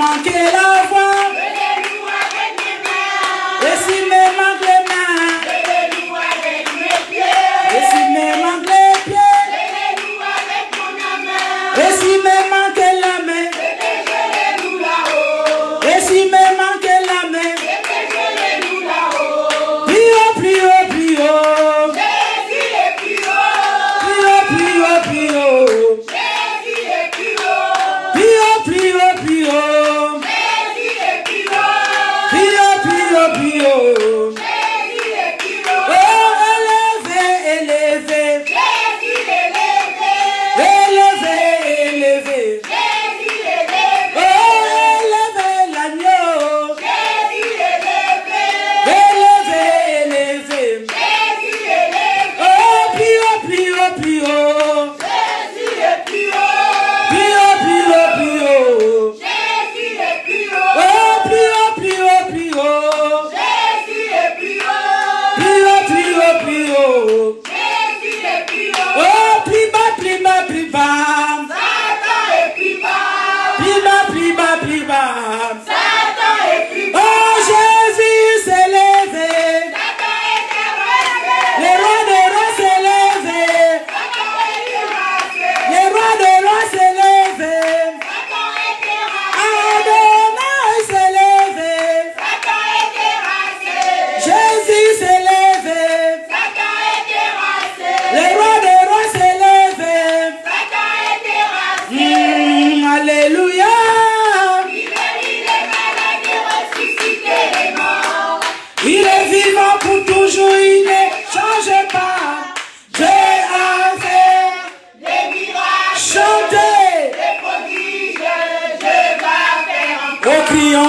manqué la voix, et s'il me manque les mains, et s'il me manque les pieds, et s'il me manque la main, et s'il me manque la main, plus haut, plus haut, plus haut, plus haut, plus haut, plus haut, plus haut, plus haut, plus haut, plus haut, plus haut, plus haut.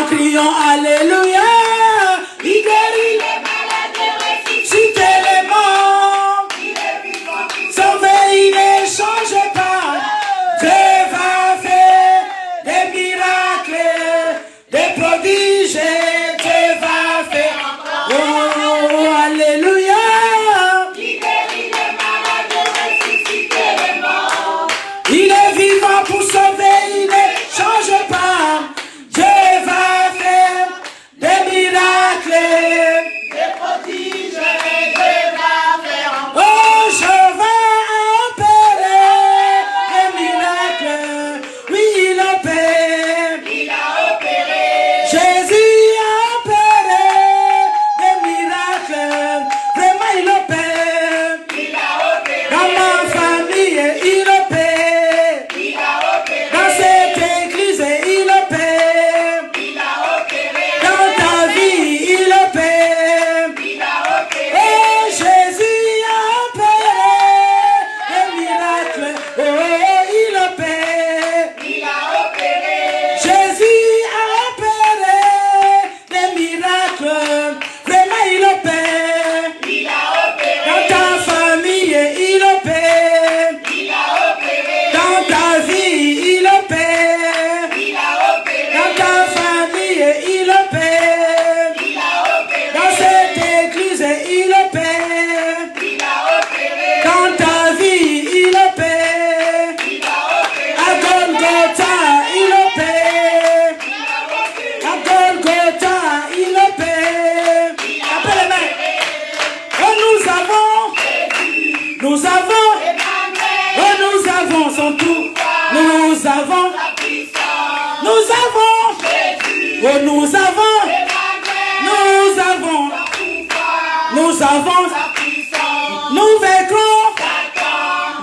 Crions, alléluia, il guérit les malades, il ressuscite les morts, sauver, il ne change pas, Dieu va faire des miracles, des prodiges, Dieu va faire, oh, alléluia, il guérit les malades, il ressuscite les morts, il est vivant pour sauver, il ne change pas.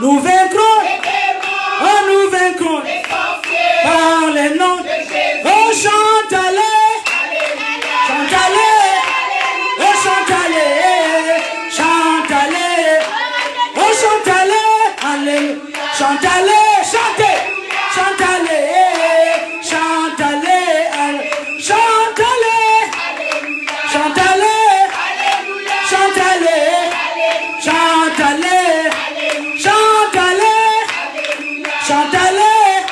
Nous vaincrons, oh nous vaincrons, par les noms, oh chante-les, chante-les, oh chante-les, chante-les, oh chante-les, alléluia, chante-les, chantez, chante-les, chante-les, chante-les, chante-les, chante-les, chante-les. Chantez-les,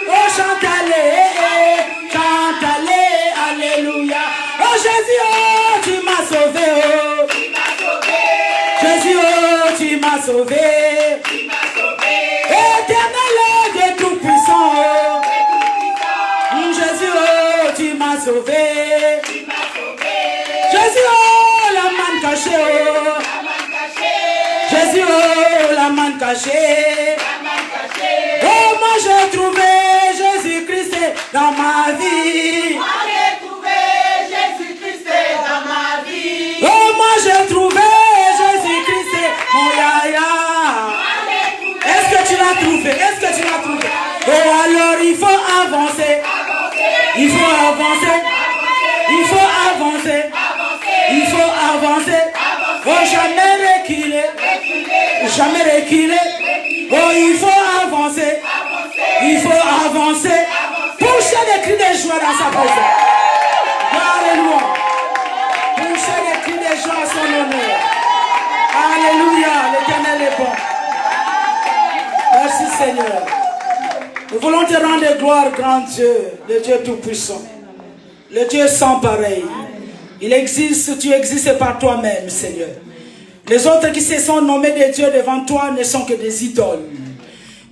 oh chantez-les, chantez-les, alléluia. Oh Jésus, oh tu m'as sauvé, oh. Jésus, oh tu m'as sauvé. Éternel, Dieu tout puissant, oh. Jésus, oh sauvé. Jésus, oh, la manne cachée, oh. Jésus, oh, la manne cachée. Oh, moi j'ai trouvé Jésus-Christ dans ma vie. Moi j'ai trouvé Jésus-Christ dans ma vie. Oh, moi j'ai trouvé Jésus-Christ, mon yaya. Est-ce que tu l'as trouvé? Est-ce que tu l'as trouvé? Oh, alors il faut avancer. Il faut avancer. Il faut avancer. Il faut avancer. Oh, jamais reculer. Jamais reculer. Oh, il faut avancer. Il faut avancer. Poussez des cris de joie dans sa présence. Alléluia. Poussez des cris de joie à son honneur. Alléluia. L'Éternel est bon. Merci Seigneur. Nous voulons te rendre gloire, grand Dieu, le Dieu tout-puissant, le Dieu sans pareil. Il existe, tu existes par toi-même, Seigneur. Les autres qui se sont nommés des dieux devant toi ne sont que des idoles.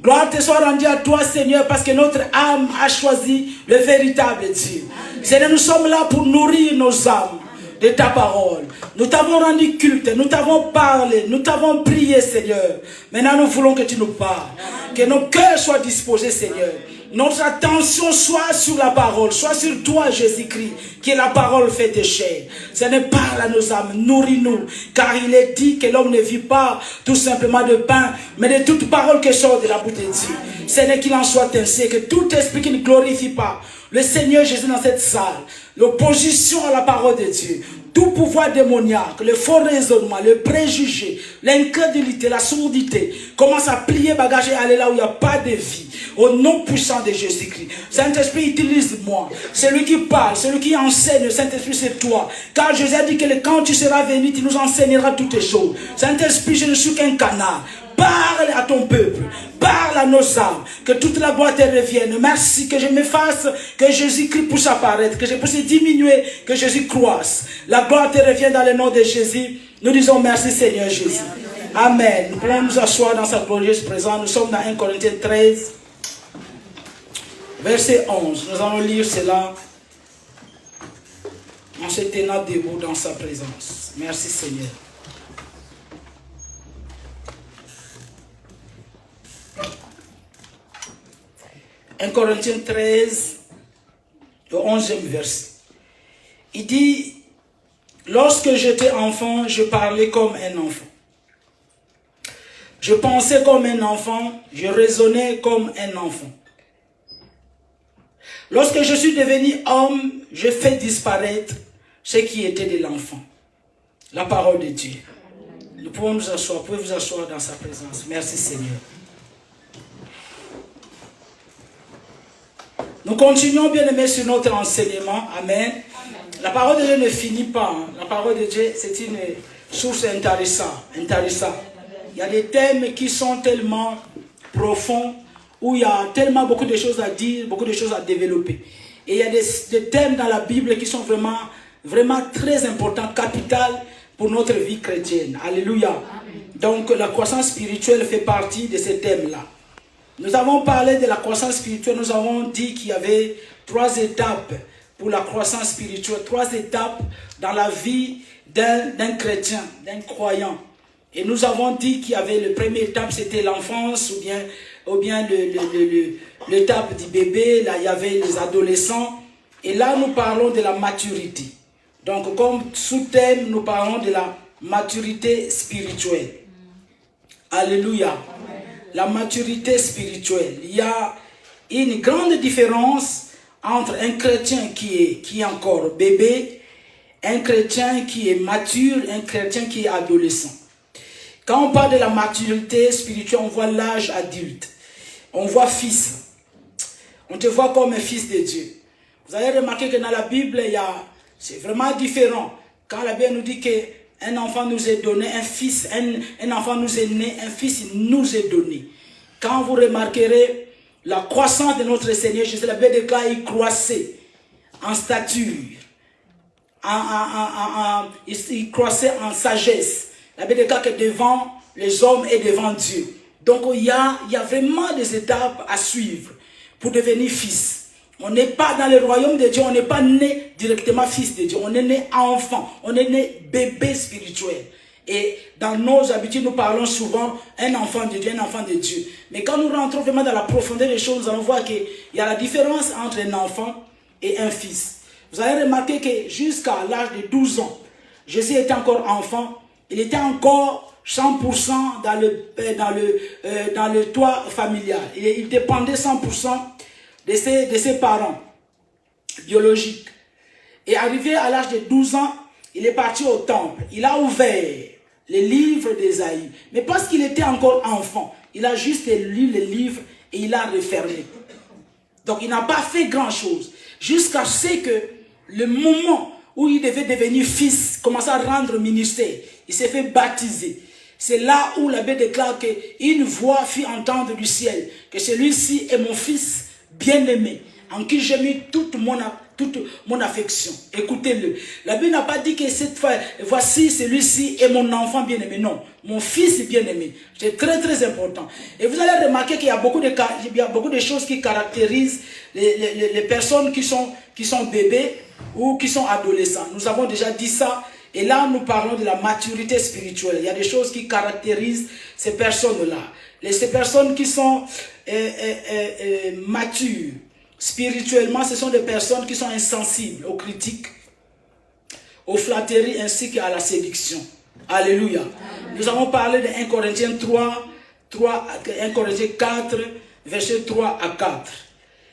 Gloire te soit rendue à toi, Seigneur, parce que notre âme a choisi le véritable Dieu. Seigneur, nous sommes là pour nourrir nos âmes de ta parole. Nous t'avons rendu culte, nous t'avons parlé, nous t'avons prié, Seigneur. Maintenant, nous voulons que tu nous parles. Que nos cœurs soient disposés, Seigneur. Notre attention soit sur la parole, soit sur toi, Jésus-Christ, qui est la parole faite de chair. Seigneur, parle à nos âmes, nourris-nous, car il est dit que l'homme ne vit pas tout simplement de pain, mais de toute parole qui sort de la bouche de Dieu. Seigneur, qu'il en soit ainsi, que tout esprit qui ne glorifie pas le Seigneur Jésus dans cette salle, l'opposition à la parole de Dieu, tout pouvoir démoniaque, le faux raisonnement, le préjugé, l'incrédulité, la sourdité, commence à plier bagage et aller là où il n'y a pas de vie. Au nom puissant de Jésus-Christ. Saint-Esprit, utilise-moi. Celui qui parle, celui qui enseigne, Saint-Esprit, c'est toi. Car Jésus a dit que quand tu seras venu, tu nous enseigneras toutes les choses. Saint-Esprit, je ne suis qu'un canard. Parle à ton peuple, parle à nos âmes, que toute la gloire te revienne. Merci que je m'efface, que Jésus-Christ puisse apparaître, que je puisse diminuer, que Jésus croisse. La gloire te revienne dans le nom de Jésus. Nous disons merci Seigneur Jésus. Amen. Nous pouvons nous asseoir dans sa glorieuse présence. Nous sommes dans 1 Corinthiens 13, verset 11. Nous allons lire cela en se tenant debout dans sa présence. Merci Seigneur. « 1 Corinthiens 13, le 11e verset. Il dit, « Lorsque j'étais enfant, je parlais comme un enfant. Je pensais comme un enfant, je raisonnais comme un enfant. Lorsque je suis devenu homme, je fais disparaître ce qui était de l'enfant. » La parole de Dieu. Nous pouvons nous asseoir, vous pouvez vous asseoir dans sa présence. Merci Seigneur. Nous continuons, bien aimés, sur notre enseignement. Amen. La parole de Dieu ne finit pas. Hein. La parole de Dieu, c'est une source intéressante. Il y a des thèmes qui sont tellement profonds, où il y a tellement beaucoup de choses à dire, beaucoup de choses à développer. Et il y a des thèmes dans la Bible qui sont vraiment, vraiment très importants, capitales pour notre vie chrétienne. Alléluia. Donc la croissance spirituelle fait partie de ces thèmes-là. Nous avons parlé de la croissance spirituelle, nous avons dit qu'il y avait 3 étapes pour la croissance spirituelle, 3 étapes dans la vie d'un chrétien, d'un croyant. Et nous avons dit qu'il y avait la première étape, c'était l'enfance, ou bien l'étape du bébé, là il y avait les adolescents. Et là nous parlons de la maturité. Donc comme sous-thème, nous parlons de la maturité spirituelle. Alléluia. La maturité spirituelle. Il y a une grande différence entre un chrétien qui est encore bébé, un chrétien qui est mature, un chrétien qui est adolescent. Quand on parle de la maturité spirituelle, on voit l'âge adulte. On voit fils. On te voit comme un fils de Dieu. Vous avez remarqué que dans la Bible, c'est vraiment différent. Quand la Bible nous dit que un enfant nous est donné, un fils, un enfant nous est né, un fils nous est donné. Quand vous remarquerez la croissance de notre Seigneur Jésus, la Bible déclare qu'il croissait en stature, il croissait en sagesse. La Bible déclare que devant les hommes et devant Dieu. Donc il y a vraiment des étapes à suivre pour devenir fils. On n'est pas dans le royaume de Dieu, on n'est pas né directement fils de Dieu. On est né enfant, on est né bébé spirituel. Et dans nos habitudes, nous parlons souvent un enfant de Dieu, un enfant de Dieu. Mais quand nous rentrons vraiment dans la profondeur des choses, nous allons voir qu'il y a la différence entre un enfant et un fils. Vous allez remarquer que jusqu'à l'âge de 12 ans, Jésus était encore enfant. Il était encore 100% dans le toit familial. Il dépendait 100% de ses parents biologiques. Et arrivé à l'âge de 12 ans, il est parti au temple. Il a ouvert les livres d'Ésaïe. Mais parce qu'il était encore enfant, il a juste lu les livres et il a refermé. Donc il n'a pas fait grand-chose. Jusqu'à ce que le moment où il devait devenir fils, commence à rendre ministère, il s'est fait baptiser. C'est là où l'abbé déclare qu'une voix fit entendre du ciel, que celui-ci est mon fils bien-aimé, en qui j'ai mis toute mon affection. Écoutez-le. La Bible n'a pas dit que cette fois, voici celui-ci est mon enfant bien-aimé. Non, mon fils bien-aimé. C'est très très important. Et vous allez remarquer qu'il y a beaucoup de choses qui caractérisent les personnes qui sont bébés ou qui sont adolescents. Nous avons déjà dit ça. Et là, nous parlons de la maturité spirituelle. Il y a des choses qui caractérisent ces personnes-là. Ces personnes qui sont matures spirituellement, ce sont des personnes qui sont insensibles aux critiques, aux flatteries ainsi qu'à la séduction. Alléluia. Amen. Nous avons parlé de 1 Corinthiens 1 Corinthiens 4, versets 3 à 4.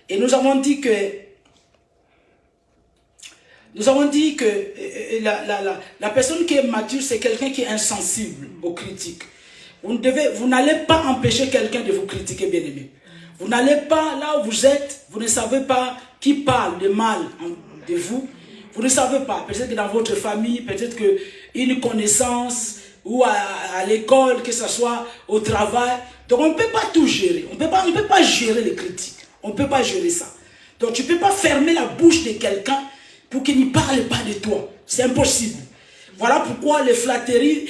Et nous avons dit que la personne qui est mature, c'est quelqu'un qui est insensible aux critiques. Vous n'allez pas empêcher quelqu'un de vous critiquer, bien-aimé. Vous n'allez pas, là où vous êtes, vous ne savez pas qui parle de mal de vous. Vous ne savez pas. Peut-être que dans votre famille, peut-être qu'une connaissance, ou à l'école, que ce soit au travail. Donc on ne peut pas tout gérer. On ne peut pas gérer les critiques. On ne peut pas gérer ça. Donc tu ne peux pas fermer la bouche de quelqu'un pour qu'il ne parle pas de toi. C'est impossible. Voilà pourquoi les flatteries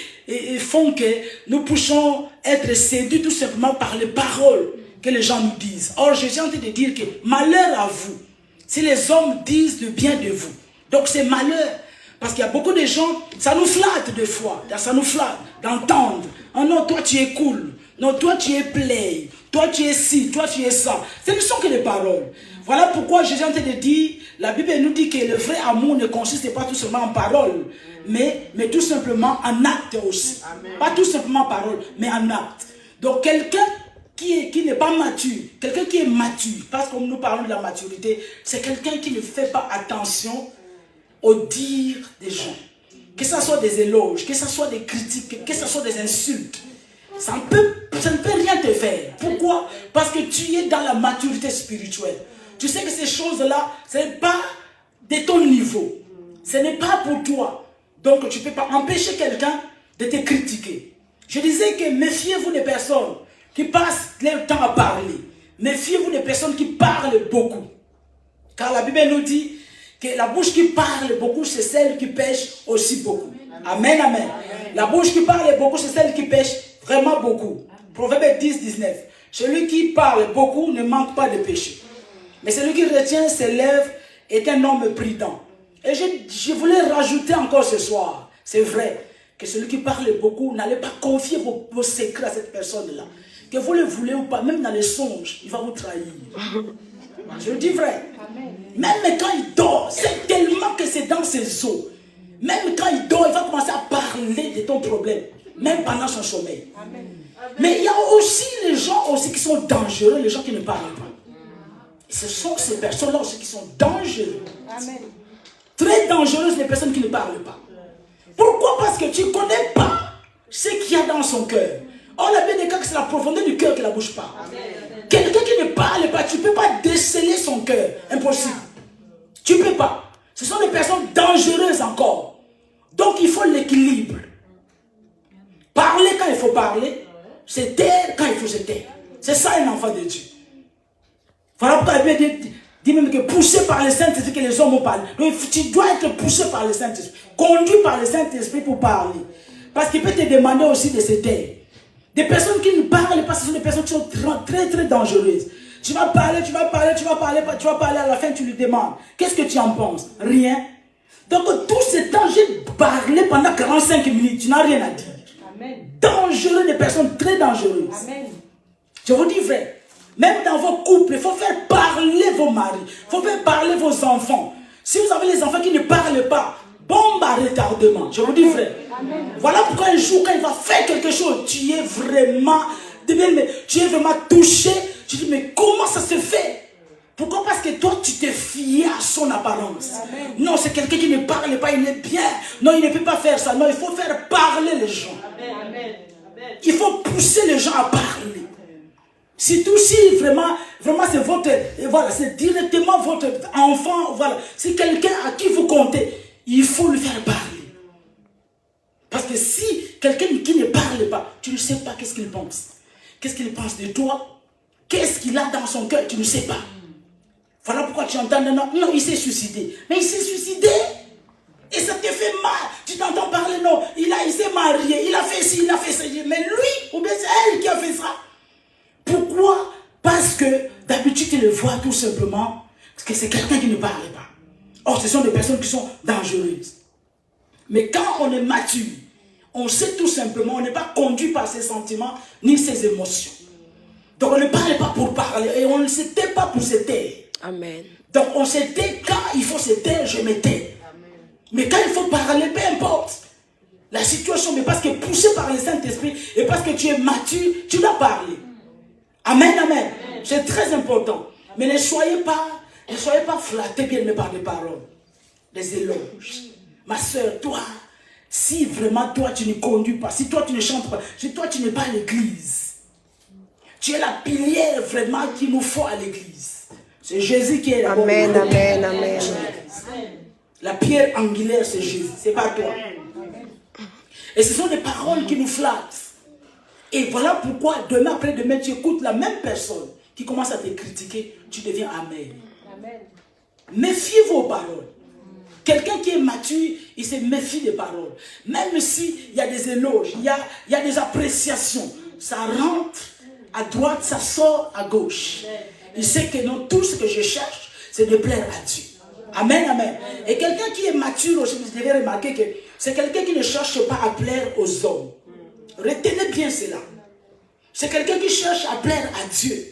font que nous puissions être séduits tout simplement par les paroles que les gens nous disent. Or, Jésus est en train de dire que malheur à vous si les hommes disent le bien de vous. Donc c'est malheur. Parce qu'il y a beaucoup de gens, ça nous flatte des fois. Ça nous flatte d'entendre. Oh non, toi tu es cool. Non, toi tu es play. Toi tu es ci, toi tu es ça. Ce ne sont que des paroles. Voilà pourquoi Jésus est en train de dire, la Bible nous dit que le vrai amour ne consiste pas tout simplement en paroles, mais tout simplement en acte aussi. Amen. Pas tout simplement en paroles, mais en acte. Donc quelqu'un qui n'est pas mature, quelqu'un qui est mature, parce que nous parlons de la maturité, c'est quelqu'un qui ne fait pas attention aux dires des gens. Que ce soit des éloges, que ce soit des critiques, que ce soit des insultes. Ça ne peut rien te faire. Pourquoi? Parce que tu es dans la maturité spirituelle. Tu sais que ces choses-là, ce n'est pas de ton niveau. Ce n'est pas pour toi. Donc tu ne peux pas empêcher quelqu'un de te critiquer. Je disais que méfiez-vous des personnes qui passent leur temps à parler. Méfiez-vous des personnes qui parlent beaucoup. Car la Bible nous dit que la bouche qui parle beaucoup, c'est celle qui pêche aussi beaucoup. Amen, amen. La bouche qui parle beaucoup, c'est celle qui pêche vraiment beaucoup. Proverbe 10, 19. Celui qui parle beaucoup ne manque pas de péché. Mais celui qui retient ses lèvres est un homme prudent. Et je voulais rajouter encore ce soir, c'est vrai, que celui qui parle beaucoup, n'allez pas confier vos secrets à cette personne-là. Que vous le voulez ou pas, même dans les songes, il va vous trahir. Je le dis vrai. Même quand il dort, c'est tellement que c'est dans ses os. Même quand il dort, il va commencer à parler de ton problème. Même pendant son sommeil. Amen. Mais il y a aussi les gens aussi qui sont dangereux, les gens qui ne parlent pas. Et ce sont ces personnes-là aussi qui sont dangereuses. Amen. Très dangereuses les personnes qui ne parlent pas. Pourquoi? Parce que tu ne connais pas ce qu'il y a dans son cœur. Or, la Bible dit que c'est la profondeur du cœur qui la bouge pas. Quelqu'un qui ne parle pas, tu ne peux pas déceler son cœur. Impossible. Tu ne peux pas. Ce sont des personnes dangereuses encore. Donc, il faut l'équilibre. Parler quand il faut parler, se taire quand il faut se taire. C'est ça un enfant de Dieu. Voilà pourquoi la Bible dit même que poussé par le Saint-Esprit que les hommes ont parlé. Donc tu dois être poussé par le Saint-Esprit, conduit par le Saint-Esprit pour parler. Parce qu'il peut te demander aussi de se taire. Des personnes qui ne parlent pas, ce sont des personnes qui sont très très dangereuses. Tu vas parler, à la fin tu lui demandes, qu'est-ce que tu en penses? Rien. Donc tout ce temps, j'ai parlé pendant 45 minutes, tu n'as rien à dire. Amen. Dangereux, des personnes très dangereuses. Amen. Je vous dis vrai, même dans vos couples, il faut faire parler vos maris, il faut faire parler vos enfants. Si vous avez les enfants qui ne parlent pas, bombe à retardement, je vous dis vrai. Amen. Voilà pourquoi un jour, quand il va faire quelque chose, tu es vraiment touché. Tu dis, mais comment ça se fait? Pourquoi? Parce que toi, tu te fies à son apparence. Amen. Non, c'est quelqu'un qui ne parle pas, il est bien. Non, il ne peut pas faire ça. Non, il faut faire parler les gens. Amen. Il faut pousser les gens à parler. Surtout si vraiment c'est votre, voilà, c'est directement votre enfant, voilà. C'est quelqu'un à qui vous comptez, il faut lui faire parler. Parce que si quelqu'un qui ne parle pas, tu ne sais pas qu'est-ce qu'il pense. Qu'est-ce qu'il pense de toi? Qu'est-ce qu'il a dans son cœur? Tu ne sais pas. Voilà pourquoi tu entends, non, il s'est suicidé. Mais il s'est suicidé. Et ça te fait mal. Tu t'entends parler, non, il s'est marié, il a fait ci, il a fait ça. Mais lui, ou bien c'est elle qui a fait ça. Pourquoi? Parce que d'habitude, tu le vois tout simplement, parce que c'est quelqu'un qui ne parle pas. Or, ce sont des personnes qui sont dangereuses. Mais quand on est mature, on sait tout simplement, on n'est pas conduit par ses sentiments ni ses émotions. Donc on ne parle pas pour parler et on ne se tait pas pour se taire. Amen. Donc on se tait quand il faut se taire, je me tais. Mais quand il faut parler, peu importe la situation, mais parce que poussé par le Saint-Esprit et parce que tu es mature, tu dois parler. Amen, amen. C'est très important. Mais ne soyez pas flattés bien par des paroles, des éloges. Ma soeur, toi, si vraiment toi tu ne conduis pas, si toi tu ne chantes pas, si toi tu n'es pas à l'église, tu es la pilière vraiment qu'il nous faut à l'église. C'est Jésus qui est là. Amen, amen, amen. La pierre angulaire, c'est Jésus, c'est pas toi. Et ce sont des paroles qui nous flattent. Et voilà pourquoi demain après demain, tu écoutes la même personne qui commence à te critiquer, tu deviens amer. Méfiez-vous aux paroles. Quelqu'un qui est mature, il se méfie des paroles. Même s'il y a des éloges, il y a des appréciations, ça rentre à droite, ça sort à gauche. Il sait que non, tout ce que je cherche, c'est de plaire à Dieu. Amen, amen. Et quelqu'un qui est mature aussi, vous devez remarquer que c'est quelqu'un qui ne cherche pas à plaire aux hommes. Retenez bien cela. C'est quelqu'un qui cherche à plaire à Dieu.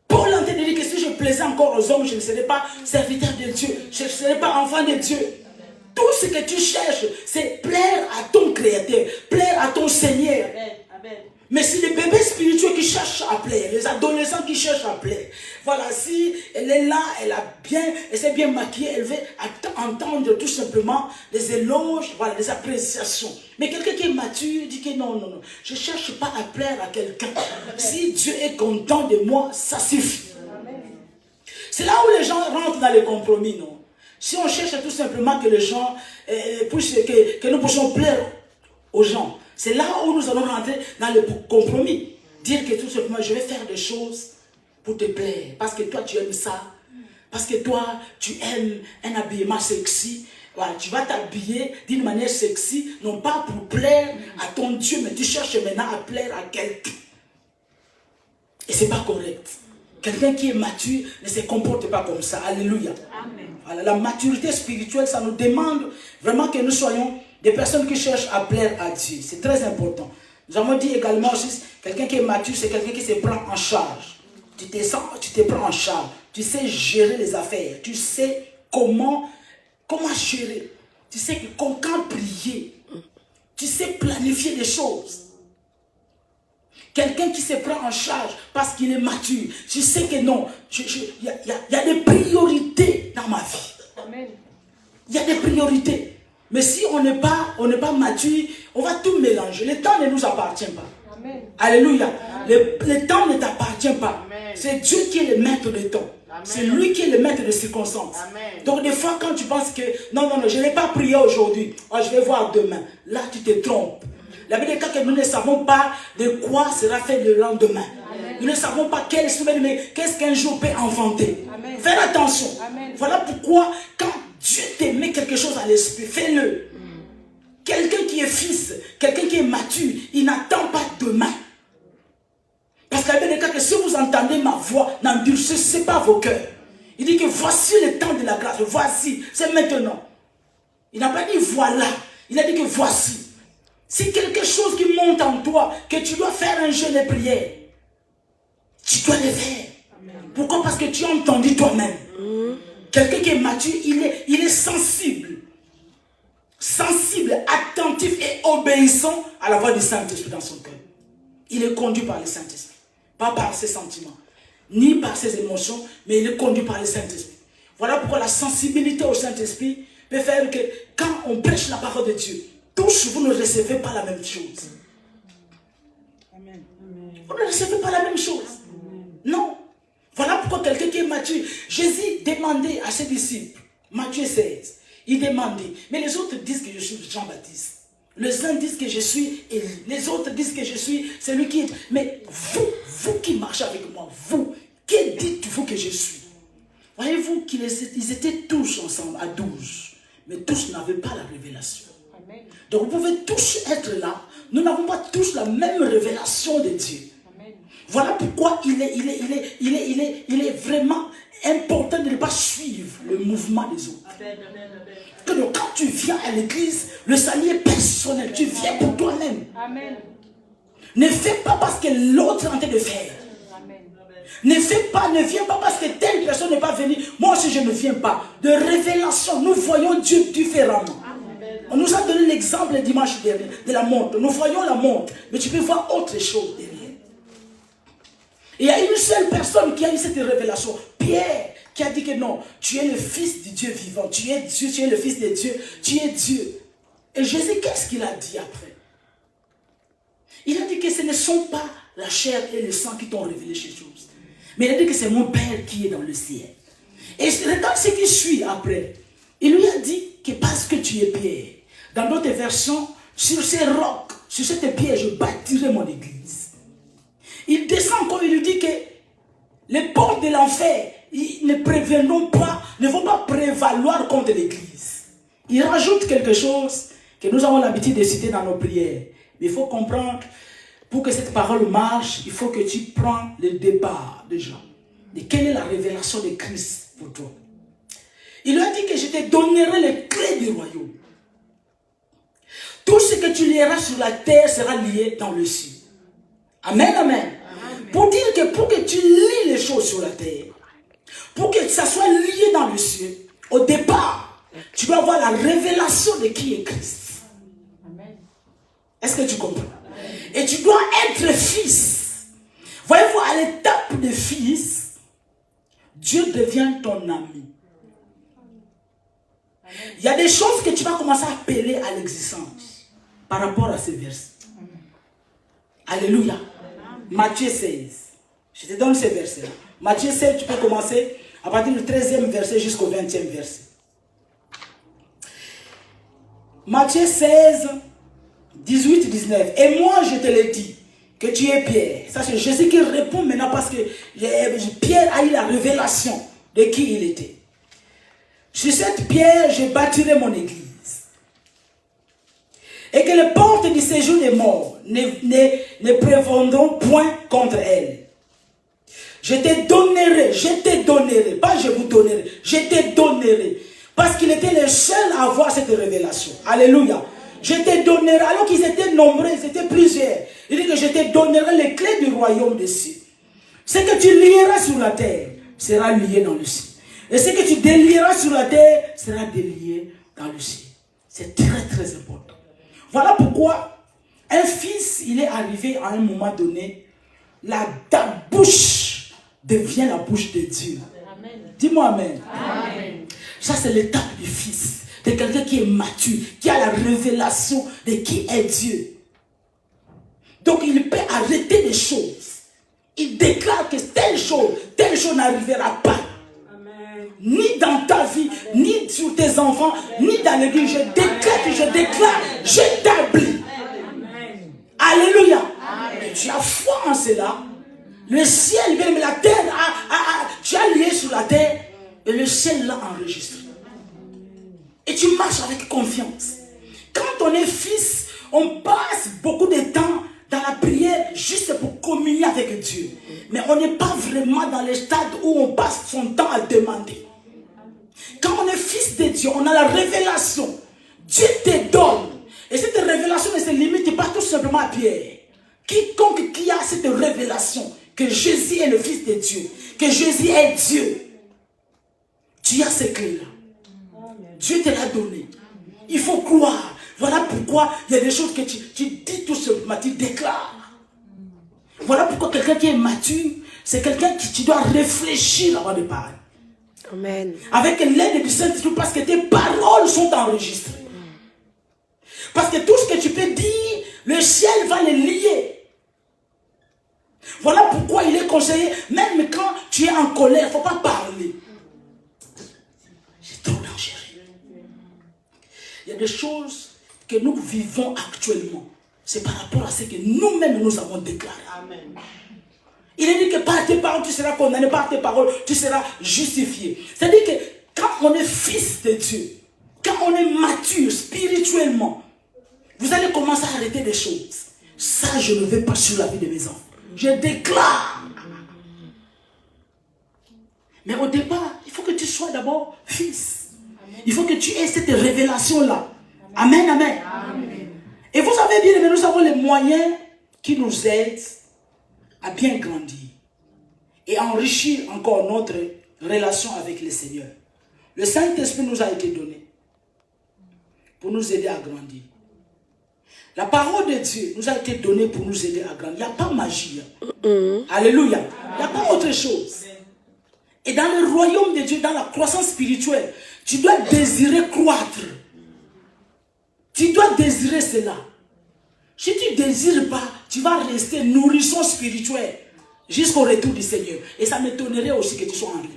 Paul a entendu dire que si je plaisais encore aux hommes, je ne serais pas serviteur de Dieu. Je ne serais pas enfant de Dieu. Tout ce que tu cherches, c'est plaire à ton Créateur, plaire à ton Seigneur. Amen. Mais si les bébés spirituels qui cherchent à plaire, les adolescents qui cherchent à plaire, voilà, si elle est là, elle s'est bien maquillée, elle veut entendre tout simplement des éloges, voilà, des appréciations. Mais quelqu'un qui est mature dit que non, je ne cherche pas à plaire à quelqu'un. Si Dieu est content de moi, ça suffit. C'est là où les gens rentrent dans les compromis, non? Si on cherche tout simplement que les gens, que nous puissions plaire aux gens, c'est là où nous allons rentrer dans le compromis. Dire que tout simplement, je vais faire des choses pour te plaire. Parce que toi, tu aimes ça. Parce que toi, tu aimes un habillement sexy. Voilà, tu vas t'habiller d'une manière sexy, non pas pour plaire à ton Dieu, mais tu cherches maintenant à plaire à quelqu'un. Et ce n'est pas correct. Quelqu'un qui est mature ne se comporte pas comme ça. Alléluia. Amen. Voilà, la maturité spirituelle, ça nous demande vraiment que nous soyons des personnes qui cherchent à plaire à Dieu. C'est très important. Nous avons dit également aussi, quelqu'un qui est mature, c'est quelqu'un qui se prend en charge. Tu te prends en charge. Tu sais gérer les affaires. Tu sais comment gérer. Tu sais quand prier. Tu sais planifier des choses. Quelqu'un qui se prend en charge parce qu'il est mature. Tu sais que non, il y a des priorités dans ma vie. Amen. Il y a des priorités. Mais si on n'est pas mature, on va tout mélanger. Le temps ne nous appartient pas. Amen. Alléluia. Le temps ne t'appartient pas. C'est Dieu qui est le maître du temps. C'est lui qui est le maître des circonstances. Amen. Donc des fois quand tu penses que non, je n'ai pas prié aujourd'hui, je vais voir demain. Là tu te trompes. La Bible dit que nous ne savons pas de quoi sera fait le lendemain. Amen. Nous ne savons pas qu'est-ce qu'un jour peut enfanter. Amen. Fais attention. Amen. Voilà pourquoi quand Dieu te met quelque chose à l'esprit, fais-le. Quelqu'un qui est fils, quelqu'un qui est mature, il n'attend pas demain. Parce qu'il y avait des cas que si vous entendez ma voix, n'endurcissez pas vos cœurs. Il dit que voici le temps de la grâce. Voici, c'est maintenant. Il n'a pas dit voilà. Il a dit que voici. Si quelque chose qui monte en toi, que tu dois faire un jeûne de prière, tu dois le faire. Amen. Pourquoi? Parce que tu as entendu toi-même. Quelqu'un qui est mature, il est sensible. Sensible, attentif et obéissant à la voix du Saint-Esprit dans son cœur. Il est conduit par le Saint-Esprit. Pas par ses sentiments, ni par ses émotions, mais il est conduit par le Saint-Esprit. Voilà pourquoi la sensibilité au Saint-Esprit peut faire que quand on prêche la parole de Dieu, tous vous ne recevez pas la même chose. Amen. Vous ne recevez pas la même chose. Amen. Non. Voilà pourquoi quelqu'un qui est mature, Jésus demandait à ses disciples, Matthieu 16, il demandait, mais les autres disent que je suis Jean-Baptiste. Les uns disent que je suis Élie. Les autres disent que je suis celui qui est... Mais vous qui marchez avec moi, vous, qui dites-vous que je suis? Voyez-vous qu'ils étaient tous ensemble à 12, mais tous n'avaient pas la révélation. Amen. Donc vous pouvez tous être là, nous n'avons pas tous la même révélation de Dieu. Amen. Voilà pourquoi il est vraiment important de ne pas suivre le mouvement des autres. Amen. Que quand tu viens à l'église, le salut est personnel. Tu viens pour toi-même. Amen. Ne fais pas parce que l'autre est en train de faire. Amen. Ne viens pas parce que telle personne n'est pas venue. Moi aussi je ne viens pas. De révélation, nous voyons Dieu différemment. Amen. On nous a donné l'exemple le dimanche dernier de la montre. Nous voyons la montre, mais tu peux voir autre chose derrière. Et il y a une seule personne qui a eu cette révélation, Pierre, qui a dit que non, tu es le fils du Dieu vivant, tu es Dieu, tu es le fils de Dieu, tu es Dieu. Et Jésus, qu'est-ce qu'il a dit après? Il a dit que ce ne sont pas la chair et le sang qui t'ont révélé ces choses. Mais il a dit que c'est mon Père qui est dans le ciel. Et regarde ce qui suit après. Il lui a dit que parce que tu es Pierre, dans d'autres versions, sur ces rocs, sur cette pierre, je bâtirai mon église. Il descend comme il lui dit que les portes de l'enfer ne vont pas prévaloir contre l'église. Il rajoute quelque chose que nous avons l'habitude de citer dans nos prières. Mais il faut comprendre, pour que cette parole marche, il faut que tu prends le départ déjà. De quelle est la révélation de Christ pour toi? Il lui a dit que je te donnerai les clés du royaume. Tout ce que tu lieras sur la terre sera lié dans le ciel. Amen, amen. Pour dire que pour que tu lis les choses sur la terre, pour que ça soit lié dans le ciel, au départ, tu dois avoir la révélation de qui est Christ. Amen. Est-ce que tu comprends? Amen. Et tu dois être fils. Voyez-vous, à l'étape de fils, Dieu devient ton ami. Amen. Il y a des choses que tu vas commencer à appeler à l'existence par rapport à ces versets. Alléluia. Matthieu 16. Je te donne ces versets-là. Matthieu 16, tu peux commencer à partir du 13e verset jusqu'au 20e verset. Matthieu 16, 18, 19. Et moi, je te l'ai dit, que tu es Pierre. Ça, c'est Jésus qui répond maintenant parce que Pierre a eu la révélation de qui il était. Sur cette pierre, je bâtirai mon église. Et que les portes du séjour des morts ne prévaudront point contre elle. Je te donnerai, pas je vous donnerai, je te donnerai. Parce qu'il était le seul à avoir cette révélation. Alléluia. Je te donnerai, alors qu'ils étaient nombreux, ils étaient plusieurs. Il dit que je te donnerai les clés du royaume des cieux. Ce que tu lieras sur la terre sera lié dans le ciel. Et ce que tu délieras sur la terre sera délié dans le ciel. C'est très très important. Voilà pourquoi un fils, il est arrivé à un moment donné, ta bouche devient la bouche de Dieu. Amen. Dis-moi amen. Amen. Ça c'est l'étape du fils, de quelqu'un qui est mature, qui a la révélation de qui est Dieu. Donc il peut arrêter des choses. Il déclare que telle chose n'arrivera pas. Ni dans ta vie, ni sur tes enfants, ni dans l'église. Je déclare, j'établis. Alléluia. Et tu as foi en cela. Le ciel, même la terre, tu as lié sur la terre et le ciel l'a enregistré. Et tu marches avec confiance. Quand on est fils, on passe beaucoup de temps dans la prière juste pour communier avec Dieu. Mais on n'est pas vraiment dans le stade où on passe son temps à demander. Quand on est fils de Dieu, on a la révélation. Dieu te donne. Et cette révélation ne se limite pas tout simplement à Pierre. Quiconque qui a cette révélation que Jésus est le Fils de Dieu, que Jésus est Dieu, tu as ces clés-là. Dieu te l'a donné. Il faut croire. Voilà pourquoi il y a des choses que tu dis tout simplement, tu déclares. Voilà pourquoi quelqu'un qui est mature, c'est quelqu'un qui tu dois réfléchir avant de parler. Amen. Avec l'aide du Saint-Esprit, parce que tes paroles sont enregistrées. Parce que tout ce que tu peux dire, le ciel va les lier. Voilà pourquoi il est conseillé, même quand tu es en colère, il ne faut pas parler. C'est trop dangereux. Il y a des choses que nous vivons actuellement. C'est par rapport à ce que nous-mêmes nous avons déclaré. Amen. Il est dit que par tes paroles, tu seras condamné, par tes paroles, tu seras justifié. C'est-à-dire que quand on est fils de Dieu, quand on est mature spirituellement, vous allez commencer à arrêter des choses. Ça, je ne veux pas sur la vie de mes enfants. Je déclare. Mais au départ, il faut que tu sois d'abord fils. Il faut que tu aies cette révélation-là. Amen, amen. Amen. Et vous savez bien, mais nous avons les moyens qui nous aident à bien grandir et à enrichir encore notre relation avec le Seigneur. Le Saint-Esprit nous a été donné pour nous aider à grandir. La parole de Dieu nous a été donnée pour nous aider à grandir. Il n'y a pas magie. Alléluia. Il n'y a pas autre chose. Et dans le royaume de Dieu, dans la croissance spirituelle, tu dois désirer croître. Tu dois désirer cela. Si tu ne désires pas, tu vas rester nourrisson spirituel jusqu'au retour du Seigneur. Et ça m'étonnerait aussi que tu sois enlevé.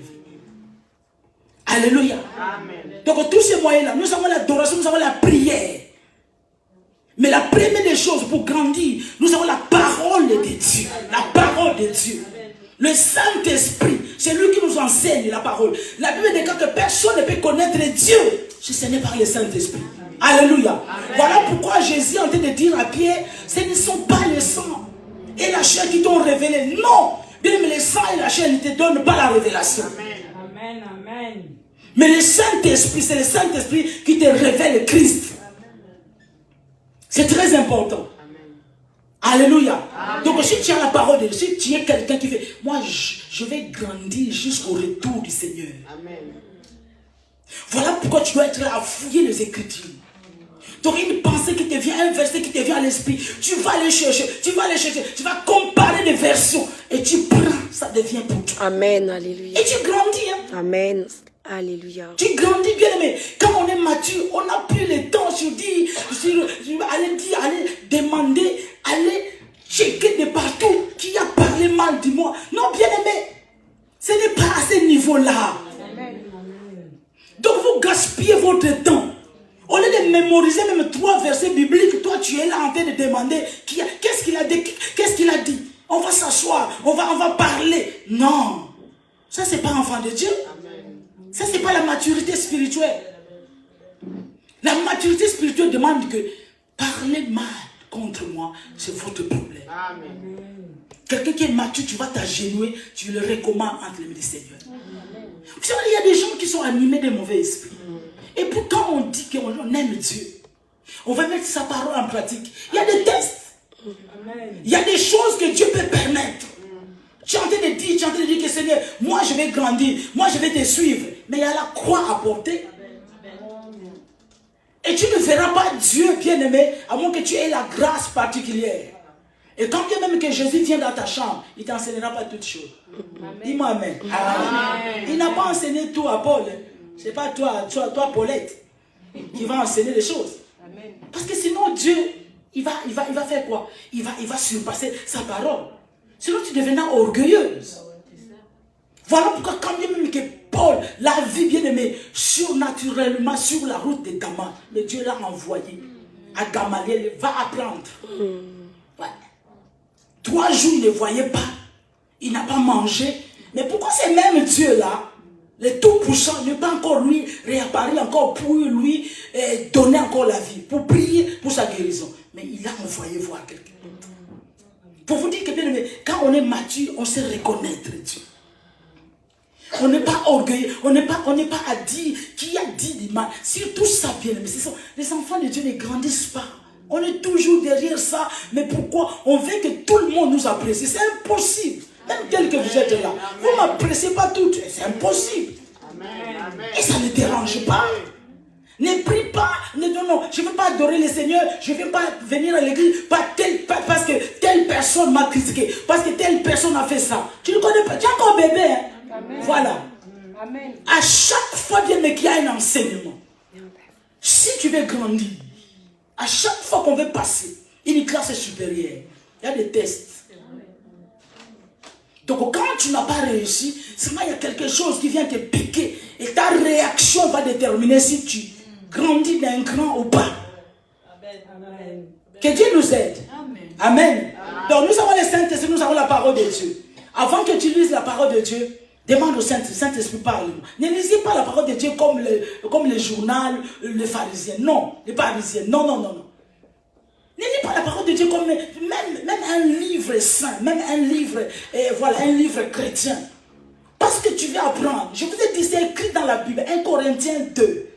Alléluia. Amen. Donc tous ces moyens-là, nous avons l'adoration, nous avons la prière. Mais la première des choses pour grandir, nous avons la parole de Dieu. La parole de Dieu. Le Saint-Esprit, c'est lui qui nous enseigne la parole. La Bible dit que personne ne peut connaître Dieu si ce n'est par le Saint-Esprit. Alléluia. Amen. Voilà pourquoi Jésus est en train de dire à Pierre, ce ne sont pas le sang et la chair qui t'ont révélé. Non. Bien, mais le sang et la chair ne te donnent pas la révélation. Amen. Amen. Mais le Saint-Esprit, c'est le Saint-Esprit qui te révèle Christ. C'est très important. Amen. Alléluia. Amen. Donc si tu as la parole de Dieu, si tu es quelqu'un qui fait, moi je vais grandir jusqu'au retour du Seigneur. Amen. Voilà pourquoi tu dois être là à fouiller les Écritures. Tu auras une pensée qui te vient, un verset qui te vient à l'esprit. Tu vas aller chercher, tu vas comparer des versions et tu prends, ça devient pour toi. Amen, alléluia. Et tu grandis. Hein? Amen, alléluia. Tu grandis bien aimé. Quand on est mature, on n'a plus le temps aller demander, aller checker de partout qui a parlé mal de moi. Non, bien aimé, ce n'est pas à ce niveau-là. Donc vous gaspillez votre temps. Au lieu de mémoriser même 3 versets bibliques, toi tu es là en train de demander qu'est-ce qu'il a dit, qu'est-ce qu'il a dit. On va s'asseoir, on va parler. Non, ça c'est pas enfant de Dieu. Ça c'est pas la maturité spirituelle. La maturité spirituelle demande que parler mal contre moi, c'est votre problème. Amen. Quelqu'un qui est mature, tu vas t'agenouiller, tu le recommandes entre les mains du Seigneur. Vous savez, il y a des gens qui sont animés de mauvais esprits. Et pourtant on dit qu'on aime Dieu, on va mettre sa parole en pratique. Il y a des tests. Il y a des choses que Dieu peut permettre. Tu es en train de dire que Seigneur, moi je vais grandir, moi je vais te suivre. Mais il y a la croix à porter. Et tu ne verras pas Dieu bien-aimé, à moins que tu aies la grâce particulière. Et quand bien même que Jésus vient dans ta chambre, il ne t'enseignera pas toutes choses. Dis-moi amen. Amen. Il n'a pas enseigné tout à Paul. Ce n'est pas toi, Paulette, qui va enseigner les choses. Amen. Parce que sinon, Dieu, il va faire quoi? Il va surpasser sa parole. Sinon, tu deviendras orgueilleuse. Voilà pourquoi quand bien même que Paul, la vie bien-aimée, surnaturellement sur la route de Damas, mais Dieu l'a envoyé à Gamaliel, va apprendre. Ouais. 3 jours, il ne voyait pas. Il n'a pas mangé. Mais pourquoi ces mêmes Dieu-là, le Tout-Puissant, ne pas encore lui réapparaître encore pour lui donner encore la vie, pour prier pour sa guérison? Mais il a envoyé voir quelqu'un d'autre. Pour vous dire que bien aimé, quand on est mature, on sait reconnaître Dieu. On n'est pas orgueilleux, on n'est pas à dire qui a dit du mal. Surtout ça, bien aimé. Les enfants de Dieu ne grandissent pas. On est toujours derrière ça. Mais pourquoi? On veut que tout le monde nous apprécie. C'est impossible. Même tel que vous êtes là. Vous ne m'appréciez pas toutes. C'est impossible. Et ça ne dérange pas. Ne prie pas. Non, je ne veux pas adorer le Seigneur. Je ne veux pas venir à l'église parce que telle personne m'a critiqué. Parce que telle personne a fait ça. Tu ne connais pas. Tu es encore bébé. Hein? Voilà. Amen. À chaque fois, bien qu'il y a un enseignement. Si tu veux grandir, à chaque fois qu'on veut passer une classe supérieure, il y a des tests. Donc quand tu n'as pas réussi, c'est qu'il y a quelque chose qui vient te piquer. Et ta réaction va déterminer si tu grandis d'un cran ou pas. Amen. Que Dieu nous aide. Amen. Amen. Donc nous avons les Saint-Esprit, nous avons la parole de Dieu. Avant que tu lises la parole de Dieu, demande au Saint-Esprit, parle-moi. Ne lisez pas la parole de Dieu comme le journal, les pharisiens. Non, les parisiens. Non. Ne lis pas la parole de Dieu comme même un livre saint, même un livre, un livre chrétien. Parce que tu veux apprendre. Je vous ai dit, c'est écrit dans la Bible, 1 Corinthiens 2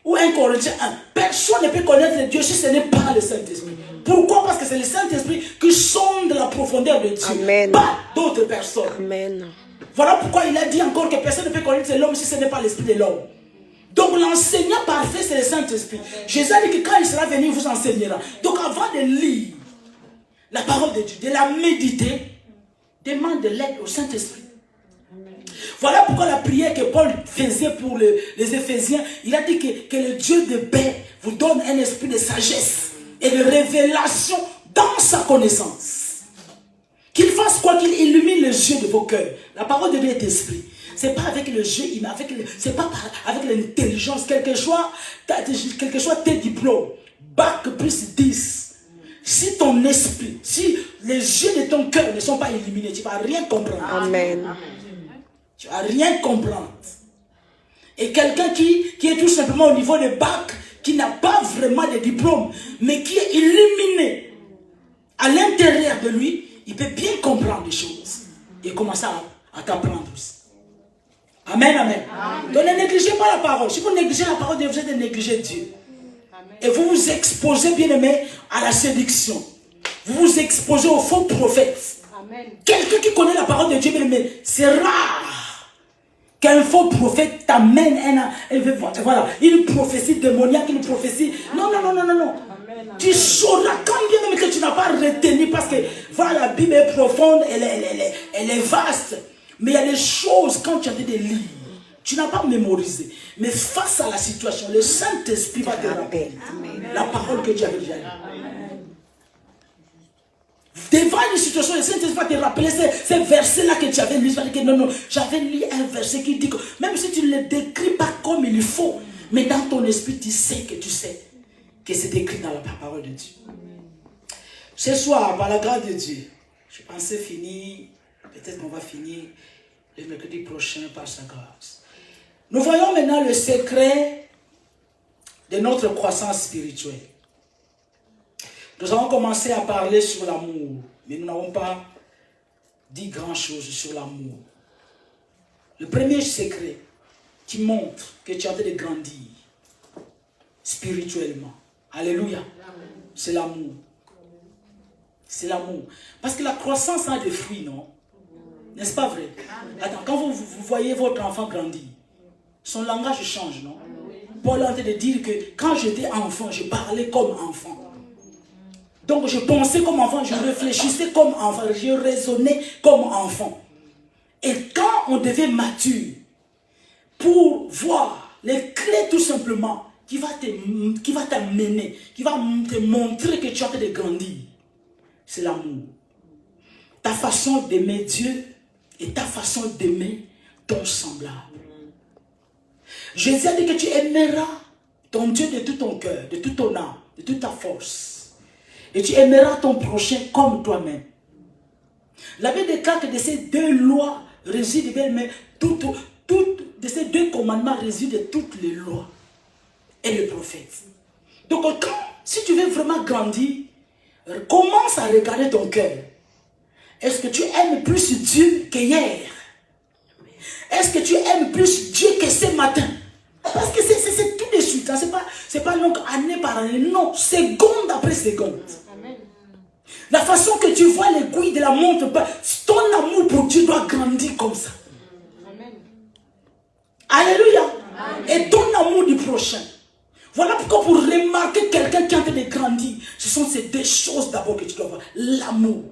ou 1 Corinthiens 1. Personne ne peut connaître Dieu si ce n'est pas le Saint-Esprit. Pourquoi? Parce que c'est le Saint-Esprit qui sonde la profondeur de Dieu. Amen. Pas d'autres personnes. Amen. Voilà pourquoi il a dit encore que personne ne peut connaître l'homme si ce n'est pas l'esprit de l'homme. Donc l'enseignant parfait, c'est le Saint-Esprit. Jésus a dit que quand il sera venu, il vous enseignera. Donc avant de lire la parole de Dieu, de la méditer, demande de l'aide au Saint-Esprit. Voilà pourquoi la prière que Paul faisait pour les Éphésiens, il a dit que le Dieu de paix vous donne un esprit de sagesse et de révélation dans sa connaissance. Qu'il fasse quoi? Qu'il illumine les yeux de vos cœurs. La parole de Dieu est esprit. Ce n'est pas avec le jeu, c'est pas avec l'intelligence. Quel que soit tes diplômes, bac plus 10. Si ton esprit, si les yeux de ton cœur ne sont pas illuminés, tu ne vas rien comprendre. Amen. Tu ne vas rien comprendre. Et quelqu'un qui est tout simplement au niveau de bac, qui n'a pas vraiment de diplôme, mais qui est illuminé à l'intérieur de lui, il peut bien comprendre les choses et commencer à t'apprendre aussi. Amen, amen. Donc ne négligez pas la parole. Si vous négligez la parole, vous êtes négliger Dieu. Amen. Et vous vous exposez, bien aimé, à la séduction. Vous vous exposez aux faux prophètes. Quelqu'un qui connaît la parole de Dieu, bien aimé, c'est rare qu'un faux prophète t'amène une prophétie démoniaque, une prophétie. Non. Tu sauras quand bien même que tu n'as pas retenu, parce que voilà, la Bible est profonde, elle est vaste. Mais il y a des choses, quand tu as dit des livres, tu n'as pas mémorisé. Mais face à la situation, le Saint-Esprit va te rappeler la parole que Dieu avait déjà dit. Devant une situation, le Saint-Esprit va te rappeler ces versets-là que tu avais lu. Non, j'avais lu un verset qui dit que même si tu ne le décris pas comme il faut, mais dans ton esprit, tu sais que c'est écrit dans la parole de Dieu. Ce soir, par la grâce de Dieu, je pensais finir, peut-être qu'on va finir le mercredi prochain par sa grâce. Nous voyons maintenant le secret de notre croissance spirituelle. Nous avons commencé à parler sur l'amour, mais nous n'avons pas dit grand-chose sur l'amour. Le premier secret qui montre que tu es en train de grandir spirituellement, alléluia, c'est l'amour. C'est l'amour. Parce que la croissance a des fruits, non? N'est-ce pas vrai? Attends, quand vous voyez votre enfant grandir, son langage change, non? Paul est en train de dire que quand j'étais enfant, je parlais comme enfant. Donc je pensais comme enfant, je réfléchissais comme enfant, je raisonnais comme enfant. Et quand on devient mature, pour voir les clés tout simplement, qui va t'amener, qui va te montrer que tu es en train de grandir, c'est l'amour. Ta façon d'aimer Dieu et ta façon d'aimer ton semblable. Jésus a dit que tu aimeras ton Dieu de tout ton cœur, de toute ton âme, de toute ta force. Et tu aimeras ton prochain comme toi-même. La Bible déclare que de ces deux lois résident, mais de ces deux commandements résident toutes les lois et les prophètes. Donc si tu veux vraiment grandir, Commence à regarder ton cœur. Est-ce que tu aimes plus Dieu qu'hier? Est-ce que tu aimes plus Dieu que ce matin? Parce que c'est tout de suite. Hein. C'est pas donc année par année. Non, seconde après seconde. Amen. La façon que tu vois l'aiguille de la montre, ton amour pour Dieu doit grandir comme ça. Amen. Alléluia. Amen. Et ton amour du prochain. Voilà pourquoi pour remarquer quelqu'un qui est en train de grandir, ce sont ces deux choses d'abord que tu dois voir. L'amour.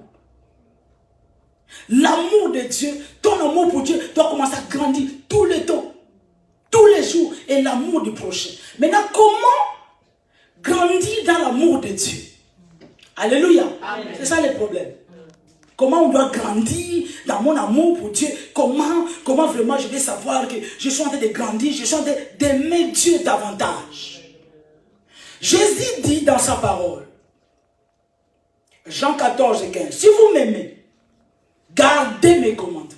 L'amour de Dieu, ton amour pour Dieu doit commencer à grandir tout le temps, tous les jours, et l'amour du prochain. Maintenant, comment grandir dans l'amour de Dieu? Alléluia. C'est ça le problème. Comment on doit grandir dans mon amour pour Dieu? Comment vraiment je vais savoir que je suis en train de grandir, je suis en train d'aimer Dieu davantage? Jésus dit dans sa parole, Jean 14 et 15, si vous m'aimez, gardez mes commandements.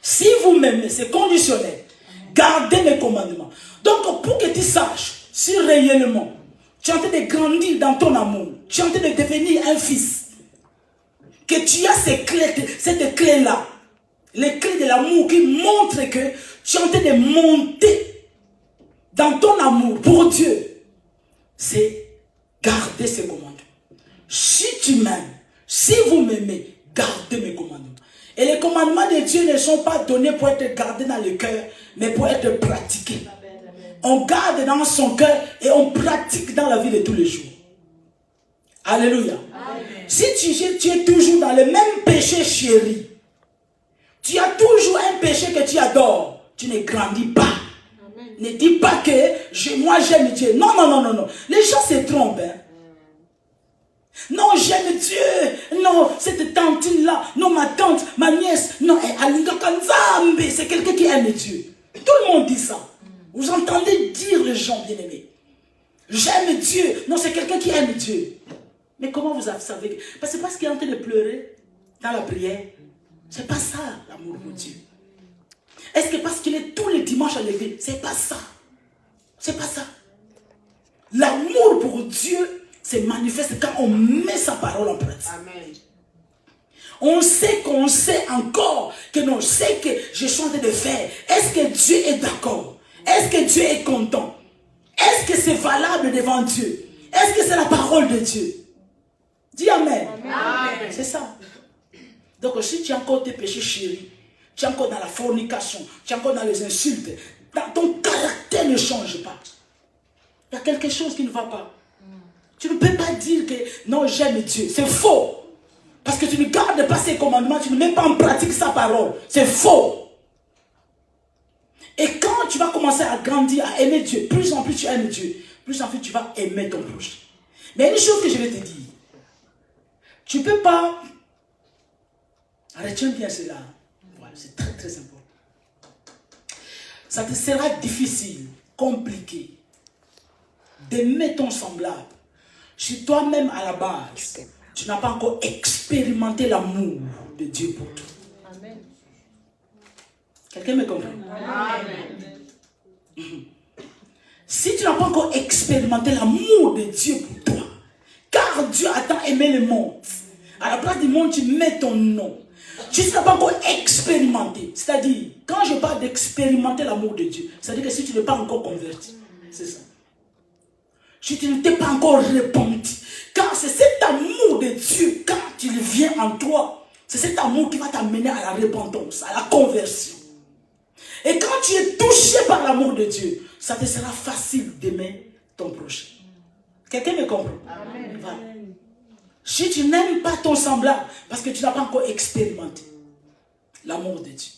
Si vous m'aimez, c'est conditionnel. Gardez mes commandements. Donc, pour que tu saches si réellement tu es en train de grandir dans ton amour, tu es en train de devenir un fils, que tu as ces clés, cette clé-là, les clés de l'amour qui montrent que tu es en train de monter dans ton amour pour Dieu, c'est garder ses commandements. Si tu m'aimes, si vous m'aimez, gardez mes commandements. Et les commandements de Dieu ne sont pas donnés pour être gardés dans le cœur, mais pour être pratiqués. On garde dans son cœur et on pratique dans la vie de tous les jours. Alléluia. Amen. Si tu es toujours dans le même péché chéri, tu as toujours un péché que tu adores, tu ne grandis pas. Amen. Ne dis pas que moi j'aime Dieu. Non, non, non, non, non. Les gens se trompent. Hein. Non, j'aime Dieu. Non, cette tante-là. Non, ma tante, ma nièce. Non, c'est quelqu'un qui aime Dieu. Tout le monde dit ça. Vous entendez dire les gens bien-aimés. J'aime Dieu. Non, c'est quelqu'un qui aime Dieu. Mais comment vous savez? Parce que c'est parce qu'il est en train de pleurer dans la prière. C'est pas ça, l'amour pour Dieu. Est-ce que parce qu'il est tous les dimanches à l'église? C'est pas ça. C'est pas ça. L'amour pour Dieu se manifeste quand on met sa parole en pratique. Amen. On sait qu'on sait encore que non, je sais que je suis en train de faire. Est-ce que Dieu est d'accord? Est-ce que Dieu est content? Est-ce que c'est valable devant Dieu? Est-ce que c'est la parole de Dieu? Dis Amen. Amen. C'est ça. Donc si tu es encore tes péchés chéris, tu es encore dans la fornication, tu es encore dans les insultes, ton caractère ne change pas. Il y a quelque chose qui ne va pas. Tu ne peux pas dire que non, j'aime Dieu. C'est faux. Parce que tu ne gardes pas ses commandements, tu ne mets pas en pratique sa parole. C'est faux. Et quand tu vas commencer à grandir, à aimer Dieu, plus en plus tu aimes Dieu, plus en plus tu vas aimer ton prochain. Mais une chose que je vais te dire, tu ne peux pas, retiens bien cela, voilà, c'est très très important. Ça te sera difficile, compliqué, d'aimer ton semblable. Si toi-même à la base, tu n'as pas encore expérimenté l'amour de Dieu pour toi. Amen. Quelqu'un me comprend? Amen. Si tu n'as pas encore expérimenté l'amour de Dieu pour toi, car Dieu a tant aimé le monde, à la place du monde, tu mets ton nom. Si tu n'as pas encore expérimenté, c'est-à-dire, quand je parle d'expérimenter l'amour de Dieu, c'est-à-dire que si tu n'es pas encore converti, c'est ça. Si tu ne t'es pas encore repenti, car c'est cet amour de Dieu, quand il vient en toi, c'est cet amour qui va t'amener à la repentance, à la conversion. Et quand tu es touché par l'amour de Dieu, ça te sera facile d'aimer ton prochain. Quelqu'un me comprend? Amen. Voilà. Si tu n'aimes pas ton semblable, parce que tu n'as pas encore expérimenté l'amour de Dieu.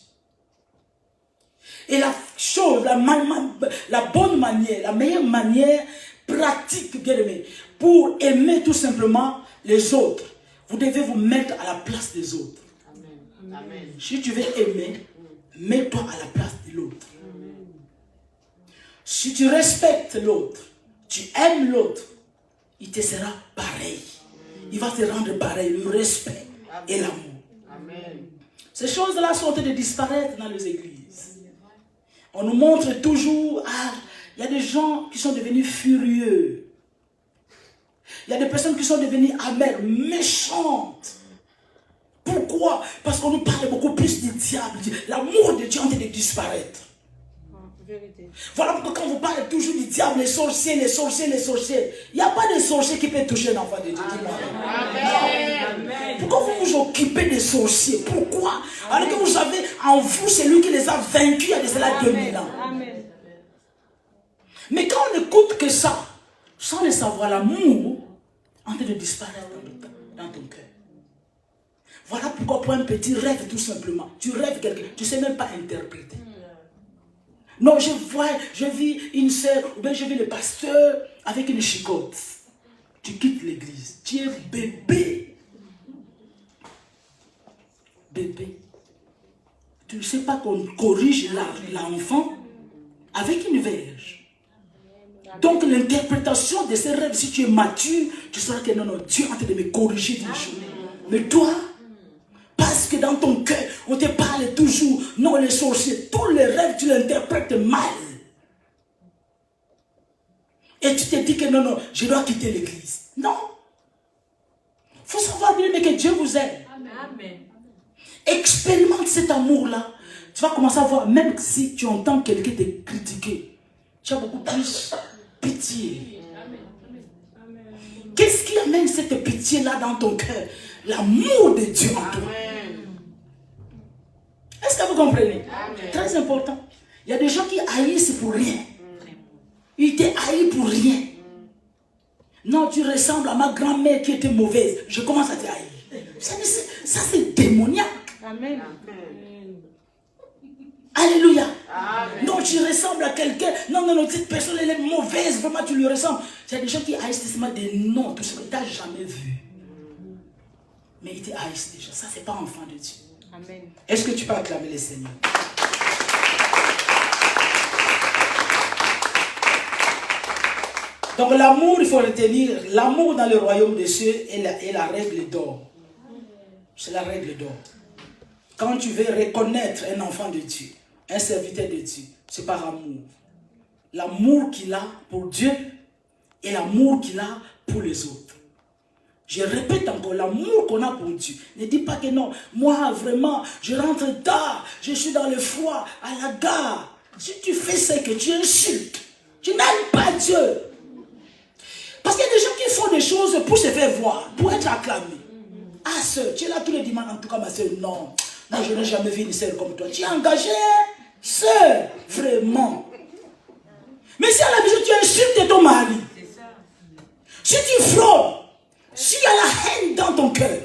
Et la chose, la bonne manière, la meilleure manière pratique, bien aimé, pour aimer tout simplement les autres, vous devez vous mettre à la place des autres. Amen. Amen. Si tu veux aimer, mets-toi à la place de l'autre. Si tu respectes l'autre, tu aimes l'autre, il te sera pareil. Il va te rendre pareil, le respect et l'amour. Amen. Ces choses-là sont en train de disparaître dans les églises. On nous montre toujours, il y a des gens qui sont devenus furieux. Il y a des personnes qui sont devenues amères, méchantes. Pourquoi? Parce qu'on nous parle beaucoup plus du diable. L'amour de Dieu est en train de disparaître. Voilà pourquoi quand vous parlez toujours du diable, les sorciers, les sorciers, les sorciers, il n'y a pas de sorcier qui peut toucher un enfant de Dieu. Amen. Pourquoi vous vous occupez des sorciers? Pourquoi? Alors que vous avez en vous celui qui les a vaincus il y a de cela 2000 ans. Amen. Mais quand on n'écoute que ça, sans le savoir, l'amour est en train de disparaître dans ton cœur. Voilà pourquoi pour un petit rêve tout simplement, tu rêves quelqu'un, tu ne sais même pas interpréter. Non, je vis une sœur, ou bien je vis le pasteur avec une chicotte. Tu quittes l'église, tu es bébé. Bébé. Tu ne sais pas qu'on corrige l'enfant avec une verge. Donc l'interprétation de ces rêves, si tu es mature, tu sauras que non, Dieu est en train de me corriger d'une journée. Mais toi, parce que dans ton cœur, on te parle toujours, non, les sorciers, tous les rêves, tu les interprètes mal. Et tu te dis que non, je dois quitter l'église. Non. Il faut savoir bien que Dieu vous aime. Amen. Expérimente cet amour-là. Tu vas commencer à voir, même si tu entends quelqu'un te critiquer, tu as beaucoup plus pitié. Qu'est-ce qui amène cette pitié-là dans ton cœur? L'amour de Dieu en toi. Est-ce que vous comprenez? Amen. Très important. Il y a des gens qui haïssent pour rien. Ils te haïssent pour rien. Non, tu ressembles à ma grand-mère qui était mauvaise. Je commence à te haïr. Ça c'est démoniaque. Amen. Alléluia. Amen. Non, tu ressembles à quelqu'un. Non, cette personne elle est mauvaise. Vraiment, tu lui ressembles. Il y a des gens qui haïssent seulement des noms, tout ce que tu n'as jamais vu. Mais ils te haïssent déjà. Ça, c'est pas enfant de Dieu. Amen. Est-ce que tu peux acclamer le Seigneur? Donc l'amour, il faut retenir, l'amour dans le royaume des cieux est la règle d'or. C'est la règle d'or. Quand tu veux reconnaître un enfant de Dieu, un serviteur de Dieu, c'est par amour. L'amour qu'il a pour Dieu et l'amour qu'il a pour les autres. Je répète encore, l'amour qu'on a pour Dieu. Ne dis pas que non, moi vraiment, je rentre tard, je suis dans le froid, à la gare. Si tu fais ça, que tu insultes, tu n'aimes pas Dieu. Parce qu'il y a des gens qui font des choses pour se faire voir, pour être acclamés. Ah sœur, tu es là tous les dimanches, en tout cas ma sœur, non. Moi je n'ai jamais vu une sœur comme toi. Tu es engagée, sœur, vraiment. Mais si à la maison tu insultes ton mari, si tu fraudes, s'il y a la haine dans ton cœur,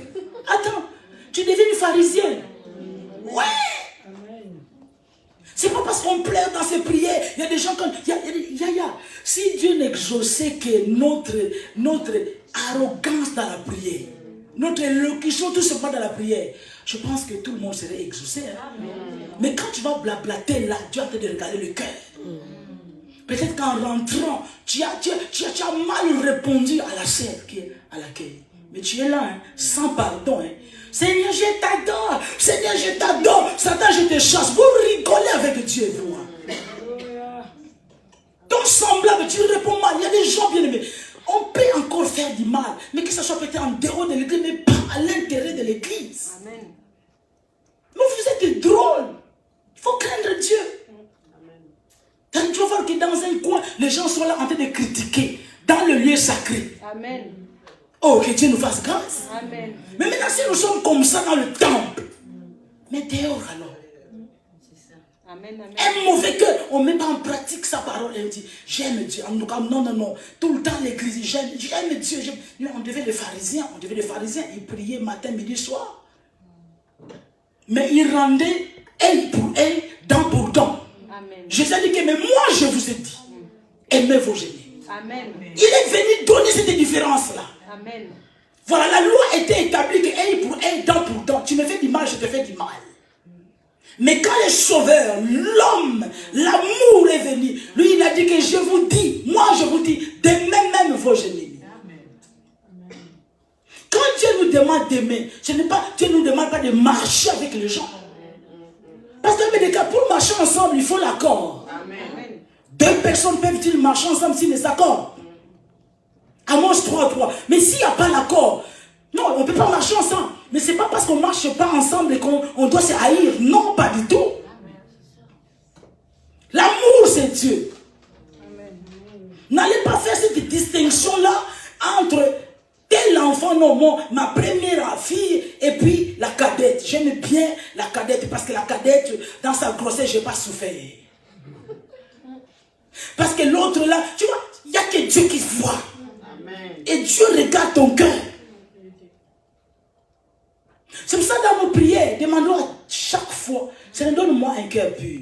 attends, tu deviens une pharisienne. Ouais. C'est pas parce qu'on pleure dans ses prières. Il y a des gens comme... Si Dieu n'exauçait que notre arrogance dans la prière, notre élocution tout simplement dans la prière, je pense que tout le monde serait exaucé. Hein? Mais quand tu vas blablater là, Dieu est en train de regarder le cœur. Peut-être qu'en rentrant, tu as mal répondu à la sœur qui est à l'accueil. Mais tu es là, hein, sans pardon. Hein. Seigneur, je t'adore. Seigneur, je t'adore. Satan, je te chasse. Vous rigolez avec Dieu et vous. Ton semblable, tu réponds mal. Il y a des gens bien aimés. On peut encore faire du mal, mais que ce soit peut-être en dehors de l'église, mais pas à l'intérieur de l'église. Amen. Mais vous êtes drôle. Il faut craindre Dieu. Tu vas voir que dans un coin, les gens sont là en train de critiquer dans le lieu sacré. Amen. Oh, que Dieu nous fasse grâce. Amen. Mais maintenant, si nous sommes comme ça dans le temple, mais dehors alors. Amen, amen. Un mauvais cœur, on ne met pas en pratique sa parole et on dit j'aime Dieu. En tout cas, non. Tout le temps l'église, j'aime Dieu. On devait les pharisiens, ils priaient matin, midi, soir. Mais ils rendaient œil pour œil, dent pour dent. Amen. Jésus a dit que mais moi je vous ai dit, aimez vos ennemis. Amen. Il est venu donner cette différence-là. Amen. Voilà, la loi était établie que œil pour œil, dent pour dent. Tu me fais du mal, je te fais du mal. Mais quand le sauveur, l'homme, l'amour est venu, lui il a dit que je vous dis, moi je vous dis, d'aimer même vos ennemis. Amen. Quand Dieu nous demande d'aimer, Dieu ne nous demande pas de marcher avec les gens. Parce que pour marcher ensemble, il faut l'accord. Amen. Deux personnes peuvent-ils marcher ensemble s'ils ne s'accordent? Amos 3:3. Mais s'il n'y a pas l'accord, non, on ne peut pas marcher ensemble. Mais ce n'est pas parce qu'on ne marche pas ensemble et qu'on doit se haïr. Non, pas du tout. L'amour, c'est Dieu. N'allez pas faire cette distinction-là entre tel enfant, non, ma première fille et puis la cadette. J'aime bien la cadette parce que la cadette, dans sa grossesse, je n'ai pas souffert. Parce que l'autre là, tu vois, il n'y a que Dieu qui voit. Et Dieu regarde ton cœur. C'est pour ça dans nos prières, demandons à chaque fois, Seigneur, donne-moi un cœur pur.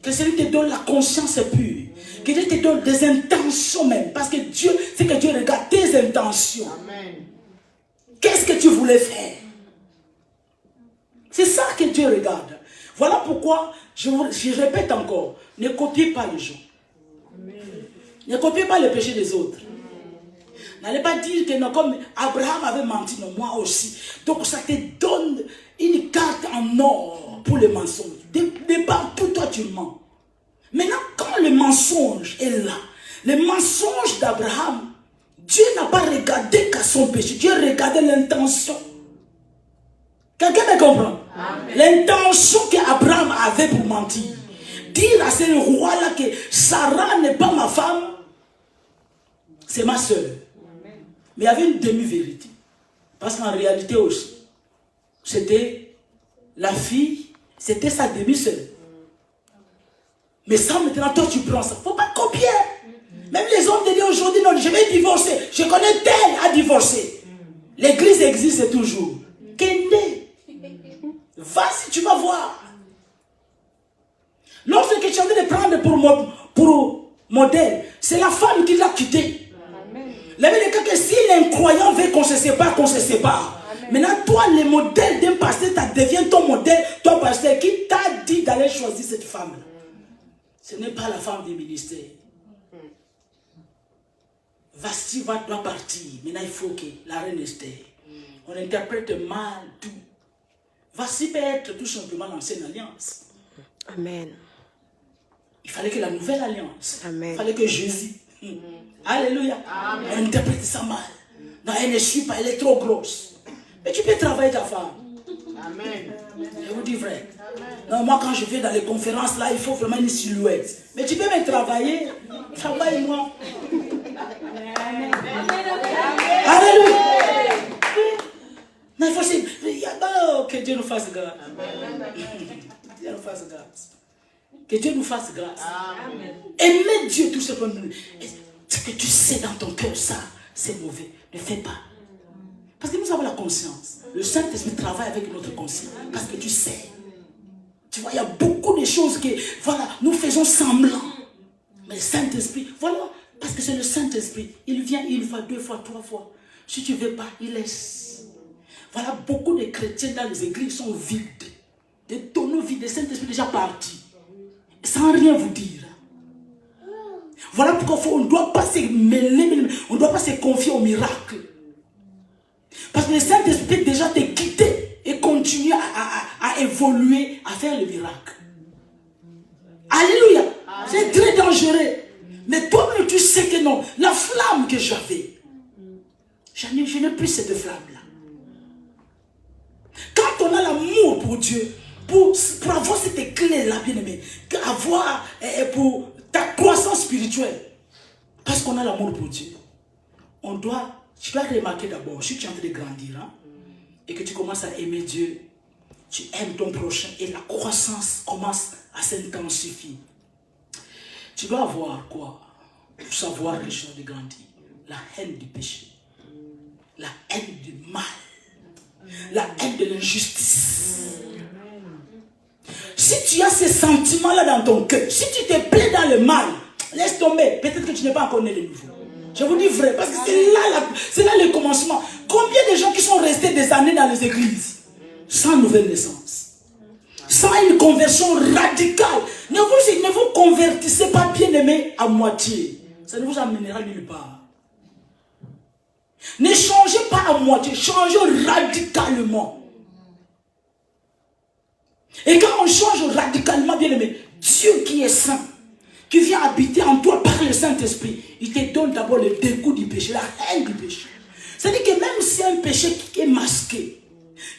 Que Seigneur te donne la conscience pure. Que Dieu te donne des intentions même. Parce que Dieu, c'est que Dieu regarde tes intentions. Qu'est-ce que tu voulais faire? C'est ça que Dieu regarde. Voilà pourquoi, je répète encore, ne copiez pas les gens. Ne copiez pas les péchés des autres. N'allez pas dire que non, comme Abraham avait menti, non, moi aussi. Donc ça te donne une carte en or pour les mensonges. Débat pour toi tu mens. Maintenant, quand le mensonge est là, le mensonge d'Abraham, Dieu n'a pas regardé qu'à son péché. Dieu regardait l'intention. Quelqu'un me comprend? L'intention qu'Abraham avait pour mentir. Dire à ce roi-là que Sarah n'est pas ma femme, c'est ma soeur. Mais il y avait une demi-vérité. Parce qu'en réalité aussi, c'était la fille, c'était sa demi-soeur. Mais ça, maintenant, toi, tu prends ça. Il ne faut pas copier. Même les hommes de Dieu aujourd'hui, non, je vais divorcer. Je connais tel à divorcer. L'église existe toujours. Kende. Vas-y, tu vas voir. Lorsque tu es en train de prendre pour modèle, c'est la femme qui l'a quitté. La Bible dit que si l'incroyant veut qu'on se sépare, qu'on se sépare. Maintenant, toi, le modèle d'un pasteur, ça devient ton modèle. Toi, pasteur, qui t'a dit d'aller choisir cette femme-là? Ce n'est pas la femme du ministère. Vasti doit partir. Maintenant, il faut que la reine Esther. On interprète mal tout. Vasti peut être tout simplement l'ancienne alliance. Amen. Il fallait que la nouvelle alliance. Amen. Il fallait que Jésus. Alléluia. Amen. On interprète ça mal. Non, elle ne suit pas, elle est trop grosse. Mais tu peux travailler ta femme. Amen. Je vous dis vrai. Non, moi quand je vais dans les conférences là, il faut vraiment une silhouette. Mais tu peux me travailler. Travaille-moi. Alléluia. Non, il faut que Dieu nous fasse grâce. Dieu nous fasse grâce. Que Dieu nous fasse grâce. Amen. Aimer Dieu tout simplement. Ce que tu sais dans ton cœur, ça, c'est mauvais. Ne fais pas. Parce que nous avons la conscience. Le Saint-Esprit travaille avec notre conscience. Parce que tu sais. Tu vois, il y a beaucoup de choses que, voilà, nous faisons semblant. Mais le Saint-Esprit, voilà, parce que c'est le Saint-Esprit. Il vient une fois, deux fois, trois fois. Si tu ne veux pas, il laisse. Voilà, beaucoup de chrétiens dans les églises sont vides. Des tonneaux vides, le Saint-Esprit est déjà parti. Sans rien vous dire. Voilà pourquoi on ne doit pas se mêler, on ne doit pas se confier au miracle. Parce que le Saint-Esprit déjà t'a quitté et continue à évoluer, à faire le miracle. Alléluia. C'est très dangereux. Mais toi-même, tu sais que non. La flamme que j'avais, je n'ai plus cette flamme-là. Quand on a l'amour pour Dieu, pour avoir cette clé-là, bien aimé, avoir pour ta croissance spirituelle, parce qu'on a l'amour pour Dieu, tu dois remarquer d'abord, si tu es en train de grandir, hein, et que tu commences à aimer Dieu, tu aimes ton prochain, et la croissance commence à s'intensifier. Tu dois avoir quoi? Pour savoir que tu as de grandir. La haine du péché, la haine du mal, la haine de l'injustice. Si tu as ces sentiments-là dans ton cœur, si tu te plais dans le mal, laisse tomber. Peut-être que tu n'es pas encore né de nouveau. Je vous dis vrai, parce que c'est là le commencement. Combien de gens qui sont restés des années dans les églises sans nouvelle naissance, sans une conversion radicale? Ne vous convertissez pas, bien aimé, à moitié. Ça ne vous amènera nulle part. Ne changez pas à moitié, changez radicalement. Et quand on change radicalement, bien aimé, Dieu qui est saint, qui vient habiter en toi par le Saint-Esprit, il te donne d'abord le dégoût du péché, la haine du péché. C'est-à-dire que même si un péché qui est masqué,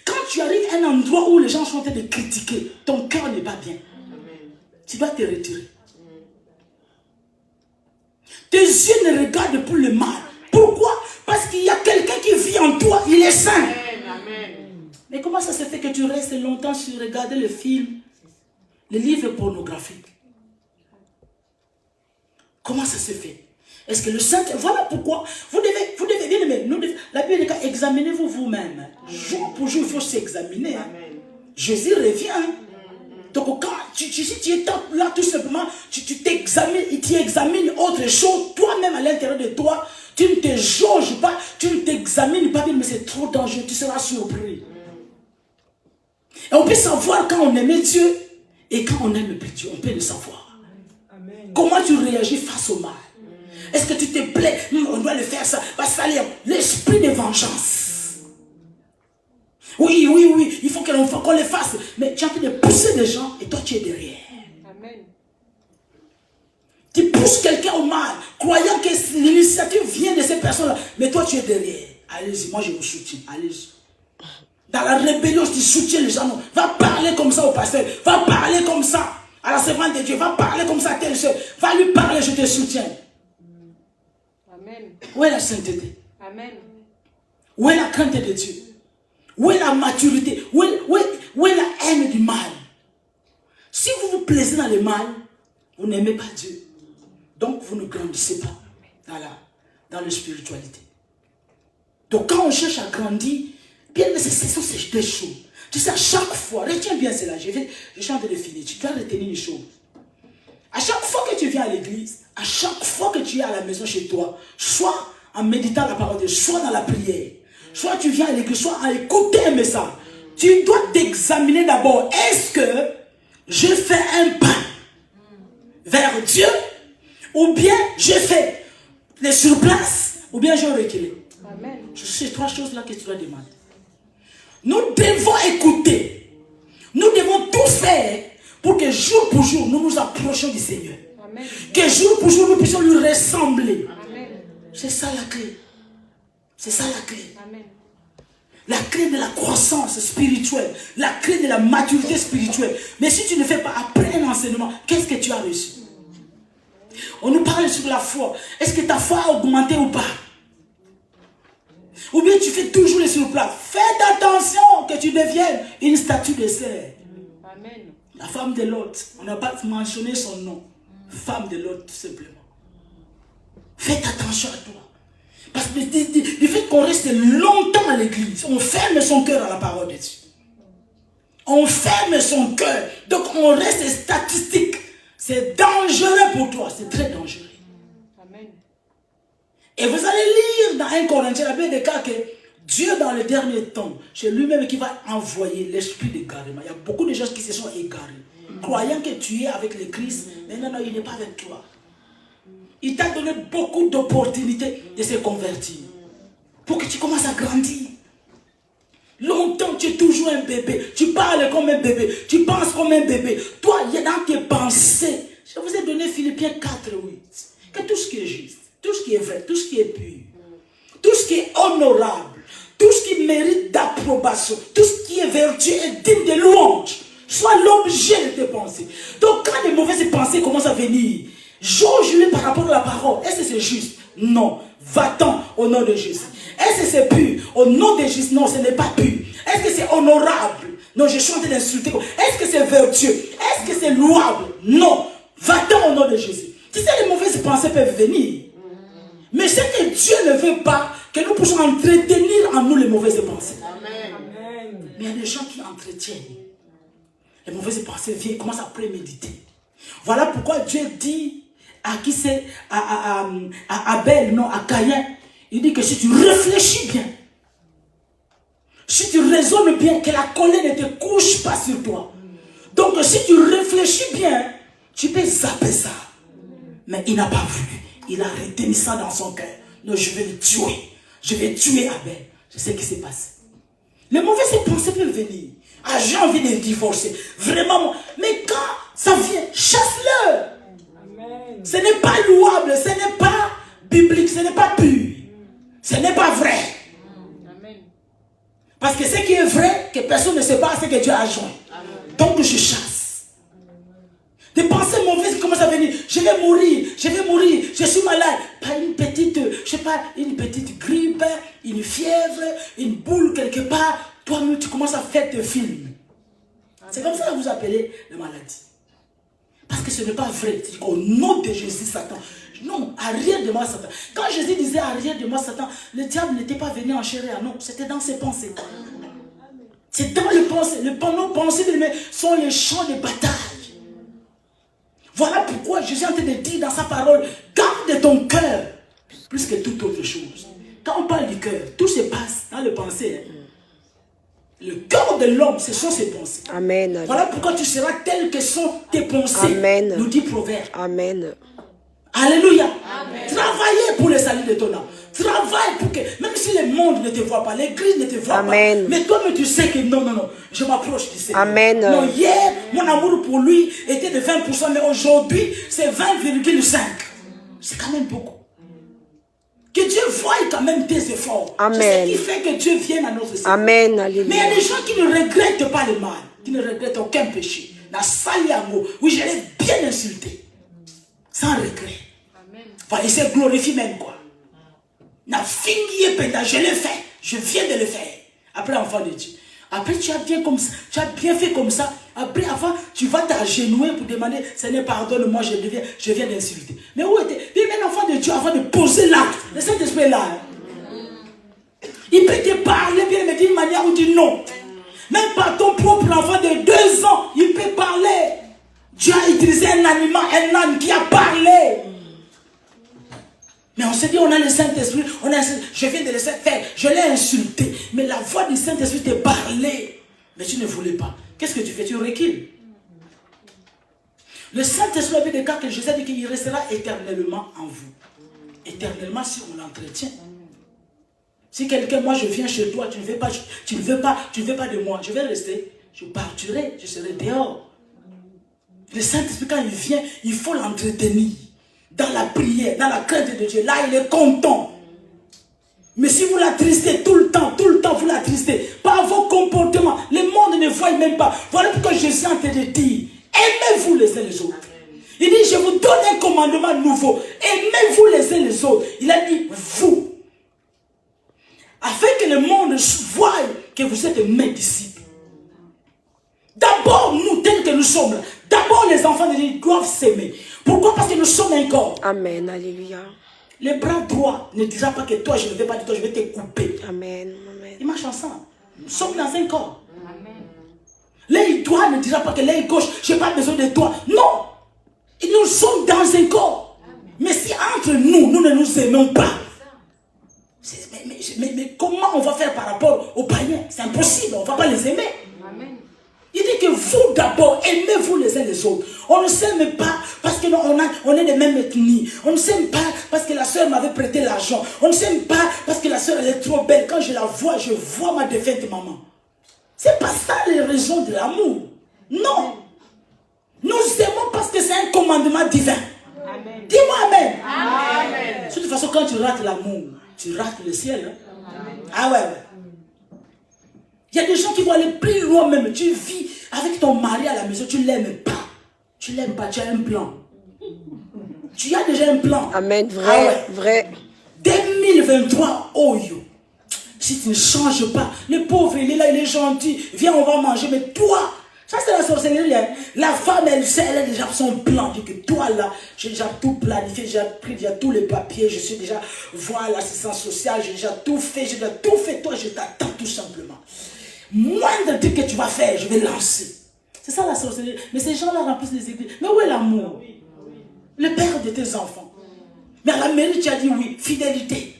quand tu arrives à un endroit où les gens sont en train de critiquer, ton cœur n'est pas bien. Tu dois te retirer. Tes yeux ne regardent plus le mal. Pourquoi? Parce qu'il y a quelqu'un qui vit en toi, il est saint. Mais comment ça se fait que tu restes longtemps sur regarder le film, les livres pornographiques? Comment ça se fait? Est-ce que le Saint... Voilà pourquoi vous devez bien aimer. La Bible dit examinez-vous vous-même. Jour pour jour, il faut s'examiner. Jésus revient. Donc quand tu es là tout simplement, tu t'examines, tu examines autre chose, toi-même à l'intérieur de toi, tu ne te jauges pas, tu ne t'examines pas, mais c'est trop dangereux, tu seras surpris. Et on peut savoir quand on aime Dieu et quand on n'aime plus Dieu, on peut le savoir. Amen. Comment tu réagis face au mal? Est-ce que tu te plais? On doit le faire ça. Va salir l'esprit de vengeance. Oui, il faut qu'on le fasse. Mais tu es en train de pousser des gens et toi tu es derrière. Amen. Tu pousses quelqu'un au mal, croyant que l'initiative vient de ces personnes-là. Mais toi tu es derrière. Allez-y, moi je vous soutiens. Allez-y. Dans la rébellion, tu soutiens les gens. Non. Va parler comme ça au pasteur. Va parler comme ça à la servante de Dieu. Va parler comme ça à telle soeur. Va lui parler, je te soutiens. Amen. Où est la sainteté? Amen. Où est la crainte de Dieu? Où est la maturité? Où est la haine du mal? Si vous vous plaisez dans le mal, vous n'aimez pas Dieu. Donc vous ne grandissez pas dans la spiritualité. Donc quand on cherche à grandir, bien, ce sont ces deux choses. Tu sais, à chaque fois, retiens bien cela, je suis en train de finir, tu dois retenir une chose. À chaque fois que tu viens à l'église, à chaque fois que tu es à la maison chez toi, soit en méditant la parole de Dieu, soit dans la prière, soit tu viens à l'église, soit à écouter un message, tu dois t'examiner d'abord. Est-ce que je fais un pas vers Dieu, ou bien je fais les surplaces, ou bien je recule? Amen. C'est ces trois choses-là que tu dois demander. Nous devons écouter. Nous devons tout faire pour que jour pour jour, nous nous approchions du Seigneur. Amen. Que jour pour jour, nous puissions lui ressembler. C'est ça la clé. C'est ça la clé. Amen. La clé de la croissance spirituelle. La clé de la maturité spirituelle. Mais si tu ne fais pas après un enseignement, qu'est-ce que tu as reçu? On nous parle sur la foi. Est-ce que ta foi a augmenté ou pas? Ou bien tu fais toujours les surplaces. Faites attention que tu deviennes une statue de serre. Amen. La femme de Lot, on n'a pas mentionné son nom. Femme de Lot, tout simplement. Faites attention à toi. Parce que du fait qu'on reste longtemps à l'église, on ferme son cœur à la parole de Dieu. On ferme son cœur. Donc on reste statistique. C'est dangereux pour toi. C'est très dangereux. Amen. Et vous allez lire dans 1 Corinthiens, la Bible déclare que Dieu dans les derniers temps, c'est lui-même qui va envoyer l'esprit d'égarement. Il y a beaucoup de gens qui se sont égarés, croyant que tu es avec le Christ, mais non, il n'est pas avec toi. Il t'a donné beaucoup d'opportunités de se convertir, pour que tu commences à grandir. Longtemps, tu es toujours un bébé, tu parles comme un bébé, tu penses comme un bébé. Toi, il y a dans tes pensées. Je vous ai donné Philippiens 4:8, que tout ce qui est juste, tout ce qui est vrai, tout ce qui est pur, tout ce qui est honorable, tout ce qui mérite d'approbation, tout ce qui est vertueux et digne de louange, soit l'objet de tes pensées. Donc quand les mauvaises pensées commencent à venir, jauge-les par rapport à la parole. Est-ce que c'est juste? Non. Va-t'en au nom de Jésus. Est-ce que c'est pur? Au nom de Jésus, non, ce n'est pas pur. Est-ce que c'est honorable? Non, je suis en train d'insulter. Est-ce que c'est vertueux? Est-ce que c'est louable? Non. Va-t'en au nom de Jésus. Tu sais, les mauvaises pensées peuvent venir. Mais c'est que Dieu ne veut pas que nous puissions entretenir en nous les mauvaises pensées. Amen. Mais il y a des gens qui entretiennent. Les mauvaises pensées viennent, ils commencent à préméditer. Voilà pourquoi Dieu dit à qui c'est, à Abel, non, à Caïn. Il dit que si tu réfléchis bien, si tu raisonnes bien, que la colère ne te couche pas sur toi. Donc si tu réfléchis bien, tu peux zapper ça. Mais il n'a pas voulu. Il a retenu ça dans son cœur. Non, je vais le tuer. Je vais tuer Abel. Je sais ce qui s'est passé. Les mauvaises pensées peuvent venir. Ah, j'ai envie de divorcer. Vraiment. Mais quand ça vient, chasse-le. Amen. noble, ce n'est pas biblique, ce n'est pas pur. Ce n'est pas vrai. Parce que ce qui est vrai, que personne ne sait pas, c'est que Dieu a joint. Donc je chasse. Des pensées mauvaises qui commencent à venir. Je vais mourir, je suis malade. Pas une petite, je sais pas, une petite grippe, une fièvre, une boule quelque part. Toi-même, tu commences à faire tes films. C'est comme ça que vous appelez la maladie. Parce que ce n'est pas vrai. Au nom de Jésus, Satan. Non, arrière de moi, Satan. Quand Jésus disait arrière de moi, Satan, le diable n'était pas venu en chair et en eau. C'était dans ses pensées. C'est dans les pensées. Nos pensées de l'humain sont les champs de bataille. Voilà pourquoi Jésus est en train de dire dans sa parole, garde ton cœur plus que toute autre chose. Quand on parle du cœur, tout se passe dans les pensées. Le cœur de l'homme, ce sont ses pensées. Amen. Voilà pourquoi tu seras tel que sont tes pensées. Amen. Nous dit Proverbe. Amen. Alléluia. Amen. Travaillez pour le salut de ton âme. Travaille pour que, même si le monde ne te voit pas, l'église ne te voit Amen. pas, mais toi-même tu sais que non, je m'approche du Seigneur. Amen. Non, hier, mon amour pour lui était de 20%, mais aujourd'hui, c'est 20,5%. C'est quand même beaucoup. Que Dieu voie quand même tes efforts. Amen. C'est ce qui fait que Dieu vienne à notre Seigneur. Amen. Alléluia. Mais il y a des gens qui ne regrettent pas le mal, qui ne regrettent aucun péché. La sali à mot. Oui, je l'ai bien insulté. Sans regret. Enfin, il se glorifie même quoi. Na fini pendant, je l'ai fait. Je viens de le faire. Après, enfant de Dieu. Après, tu as bien comme ça. Tu as bien fait comme ça. Après, avant, tu vas t'agenouiller pour demander, Seigneur, pardonne-moi, je viens d'insulter. Mais où était? Il y a un enfant de Dieu avant de poser l'acte. Le Saint-Esprit est là. Hein. Il peut te parler bien, mais d'une manière où tu dis non. Même par ton propre enfant de 2 ans, il peut parler. Dieu a utilisé un animal, un âne qui a parlé. Mais on s'est dit, on a le Saint-Esprit, je viens de le faire, je l'ai insulté. Mais la voix du Saint-Esprit te parlait. Mais tu ne voulais pas. Qu'est-ce que tu fais? Tu recules. Le Saint-Esprit a vu des cas que Jésus a dit qu'il restera éternellement en vous. Éternellement si on l'entretient. Si quelqu'un, moi je viens chez toi, tu ne veux pas de moi, je vais rester, je partirai, je serai dehors. Le Saint-Esprit quand il vient, il faut l'entretenir. Dans la prière, dans la crainte de Dieu, là il est content. Mais si vous l'attristez tout le temps, vous l'attristez, par vos comportements, le monde ne voit même pas. Voilà pourquoi Jésus est en train de dire, aimez-vous les uns les autres. Il dit, je vous donne un commandement nouveau, aimez-vous les uns les autres. Il a dit, vous. Afin que le monde voie que vous êtes mes disciples. D'abord, nous, tels que nous sommes, d'abord les enfants de Dieu doivent s'aimer. Pourquoi? Parce que nous sommes un corps. Amen. Alléluia. Le bras droit ne dira pas que toi, je ne vais pas de toi, je vais te couper. Amen. Amen. Ils marchent ensemble. Nous sommes dans un corps. L'œil droit ne dira pas que l'œil gauche, je n'ai pas besoin de toi. Non. Et nous sommes dans un corps. Mais si entre nous, nous ne nous aimons pas, mais comment on va faire par rapport aux païens? C'est impossible, on ne va pas les aimer. Il dit que vous d'abord, aimez-vous les uns les autres. On ne s'aime pas parce qu'on est de même ethnie. On ne s'aime pas parce que la soeur m'avait prêté l'argent. On ne s'aime pas parce que la soeur elle est trop belle. Quand je la vois, je vois ma défunte maman. C'est pas ça les raisons de l'amour. Non. Nous aimons parce que c'est un commandement divin. Dis-moi amen. Amen. De toute façon, quand tu rates l'amour, tu rates le ciel. Hein? Ah ouais. Il y a des gens qui vont aller plus loin même. Tu vis avec ton mari à la maison, tu ne l'aimes pas. Tu ne l'aimes pas, tu as un plan. Tu as déjà un plan. Amen, vrai, ah ouais. Vrai. 2023, oh yo. Si tu ne changes pas, le pauvre, il est là, il est gentil. Viens, on va manger. Mais toi, ça c'est la sorcellerie. Hein. La femme, elle sait, elle a déjà son plan. Dit que toi là, j'ai déjà tout planifié, j'ai déjà pris déjà tous les papiers. Je suis déjà, voilà, l'assistance sociale, j'ai déjà tout fait, j'ai déjà tout fait. Toi, je t'attends tout simplement. Moindre truc que tu vas faire, je vais lancer. C'est ça la sorcellerie. Mais ces gens-là remplissent les églises. Mais où est l'amour? Le père de tes enfants. Mais à la mairie, tu as dit oui, fidélité.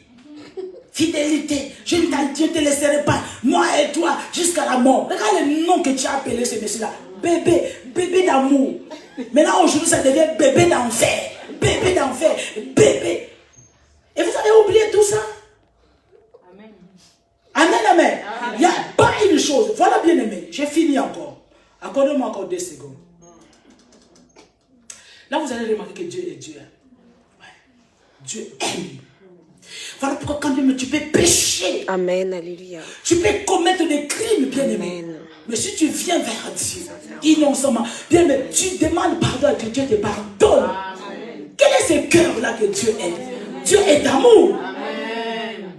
Fidélité. Je ne te laisserai pas, moi et toi, jusqu'à la mort. Regarde le nom que tu as appelé ce monsieur-là. Bébé, bébé d'amour. Maintenant, aujourd'hui, ça devient bébé d'enfer. Bébé d'enfer, bébé. Et vous avez oublié tout ça? Amen, amen. Il n'y a pas une chose. Voilà, bien aimé. J'ai fini encore. Accordez-moi encore 2 secondes. Là, vous allez remarquer que Dieu est Dieu. Ouais. Dieu aime. Voilà pourquoi quand même tu peux pécher. Amen. Alléluia. Tu peux commettre des crimes, bien-aimé. Mais si tu viens vers Dieu, innocemment, bien-aimé, tu demandes pardon à Dieu, Dieu te pardonne. Amen. Quel est ce cœur-là que Dieu aime? Dieu est amour. Amen.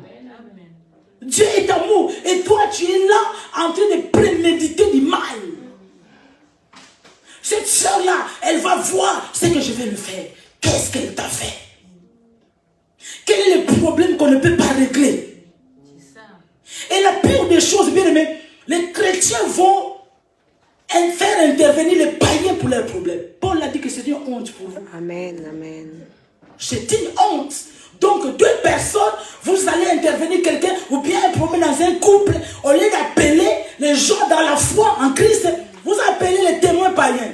Dieu est amour. Et toi, tu es là en train de préméditer du mal. Cette soeur-là, elle va voir ce que je vais lui faire. Qu'est-ce qu'elle t'a fait? Quel est le problème qu'on ne peut pas régler? Et la pire des choses, bien aimé, les chrétiens vont faire intervenir les païens pour leurs problèmes. Paul a dit que c'est une honte pour vous. Amen, amen. C'est une honte. Donc, deux personnes, vous allez intervenir quelqu'un, ou bien un problème dans un couple, au lieu d'appeler les gens dans la foi en Christ, vous appelez les témoins païens.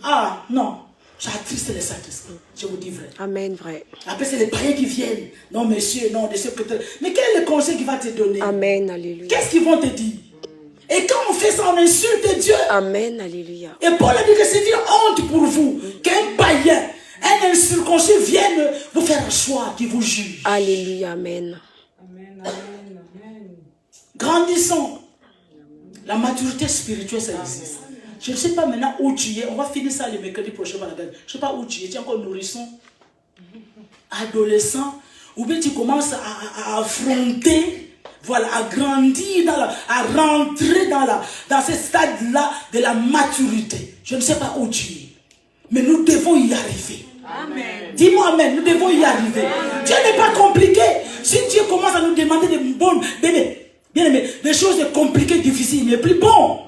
Ah, non. J'attriste les Saint-Esprit. Je vous dis vrai. Amen, vrai. Après, c'est les païens qui viennent. Non, monsieur, non, des secrétaires. Mais quel est le conseil qu'il va te donner? Amen, alléluia. Qu'est-ce qu'ils vont te dire? Et quand on fait ça, on insulte Dieu. Amen, alléluia. Et Paul a dit que c'est une honte pour vous qu'un païen, un incirconcis vienne vous faire un choix qui vous juge. Alléluia, amen. Amen, amen, amen. Grandissons. La maturité spirituelle, ça existe. Je ne sais pas maintenant où tu es. On va finir ça le mercredi prochain. Je ne sais pas où tu es. Tu es encore nourrisson, adolescent. Ou bien tu commences à affronter, voilà, à grandir, à rentrer dans ce stade-là de la maturité. Je ne sais pas où tu es. Mais nous devons y arriver. Amen. Dis-moi amen. Nous devons y arriver. Amen. Dieu n'est pas compliqué. Si Dieu commence à nous demander des bonnes, bien aimé, des choses compliquées, difficiles, il n'est plus bon.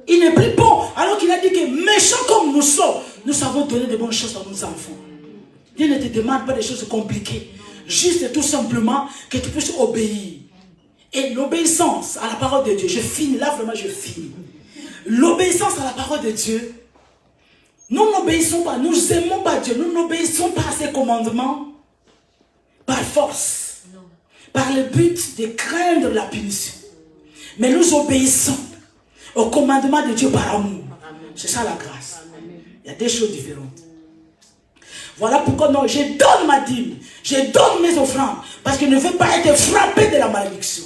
Il n'est plus bon. Alors qu'il a dit que méchants comme nous sommes, nous savons donner de bonnes choses à nos enfants. Dieu ne te demande pas des choses compliquées. Juste et tout simplement que tu puisses obéir. Et l'obéissance à la parole de Dieu, je finis, là vraiment je finis. L'obéissance à la parole de Dieu, nous n'obéissons pas, nous aimons pas Dieu, nous n'obéissons pas à ses commandements par force, par le but de craindre la punition. Mais nous obéissons au commandement de Dieu par amour. C'est ça la grâce. Il y a des choses différentes. Voilà pourquoi non, je donne ma dîme, je donne mes offrandes, parce que je ne veux pas être frappé de la malédiction.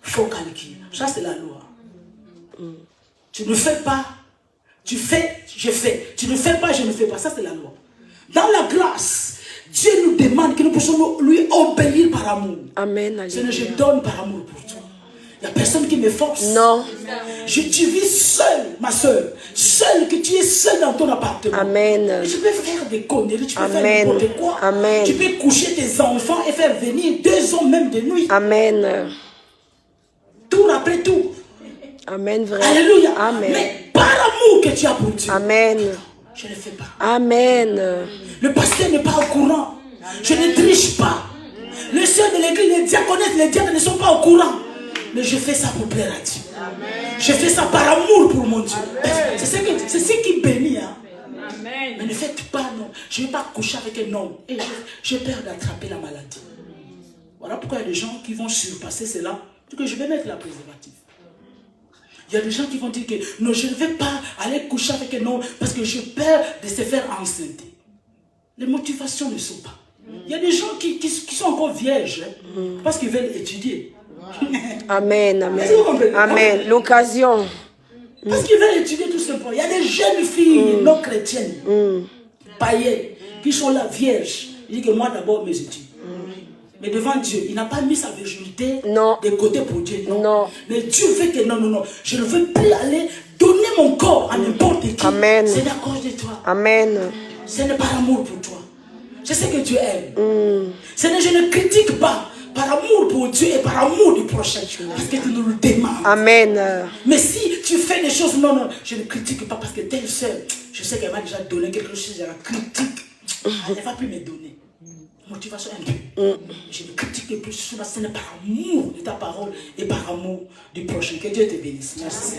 Il faut calculer. Ça c'est la loi. Tu ne fais pas, tu fais, je fais. Tu ne fais pas, je ne fais pas. Ça c'est la loi. Dans la grâce, Dieu nous demande que nous puissions lui obéir par amour. Amen, alléluia. Je donne par amour pour toi. Il n'y a personne qui me force. Non. Tu vis seule, ma soeur. Seule, que tu es seule dans ton appartement. Amen. Tu peux faire des conneries, tu peux Amen. faire n'importe quoi. Amen. Tu peux coucher tes enfants et faire venir 2 hommes même de nuit. Amen. Tour après tour. Amen, vrai. Alléluia. Amen. Mais par l'amour que tu as pour Dieu, Amen. je ne le fais pas. Amen. Le pasteur n'est pas au courant. Je ne triche pas. Les soeurs de l'église, les diaconesses, les diacres ne sont pas au courant. Mais je fais ça pour plaire à Dieu. Amen. Je fais ça par amour pour mon Dieu. C'est ce qui bénit. Hein. Amen. Mais ne faites pas non. Je ne vais pas coucher avec un homme. Et j'ai peur d'attraper la maladie. Voilà pourquoi il y a des gens qui vont surpasser cela. Que je vais mettre la préservative. Il y a des gens qui vont dire que non, je ne vais pas aller coucher avec un homme parce que j'ai peur de se faire enceinte. Les motivations ne sont pas. Il y a des gens qui sont encore vierges parce qu'ils veulent étudier. Amen, amen. Amen. L'occasion. Parce qu'ils veulent étudier tout simplement. Il y a des jeunes filles non chrétiennes, païennes, qui sont là vierges. Ils disent que moi d'abord mes études. Mais devant Dieu, il n'a pas mis sa virginité de côté pour Dieu. Non. Mais Dieu veut que non. Je ne veux plus aller donner mon corps à n'importe qui. Amen. C'est à cause de toi. Amen. Ce n'est pas l'amour pour toi. Je sais que Dieu aime. Je ne critique pas. Par amour pour Dieu et par amour du prochain. Parce que tu nous le demandes. Amen. Mais si tu fais des choses, non, je ne critique pas parce que telle soeur, je sais qu'elle m'a déjà donné quelque chose, je la critique. Elle ne va plus me donner. Motivation un peu. Je ne critique plus, ce n'est pas amour de ta parole et par amour du prochain. Que Dieu te bénisse. Merci.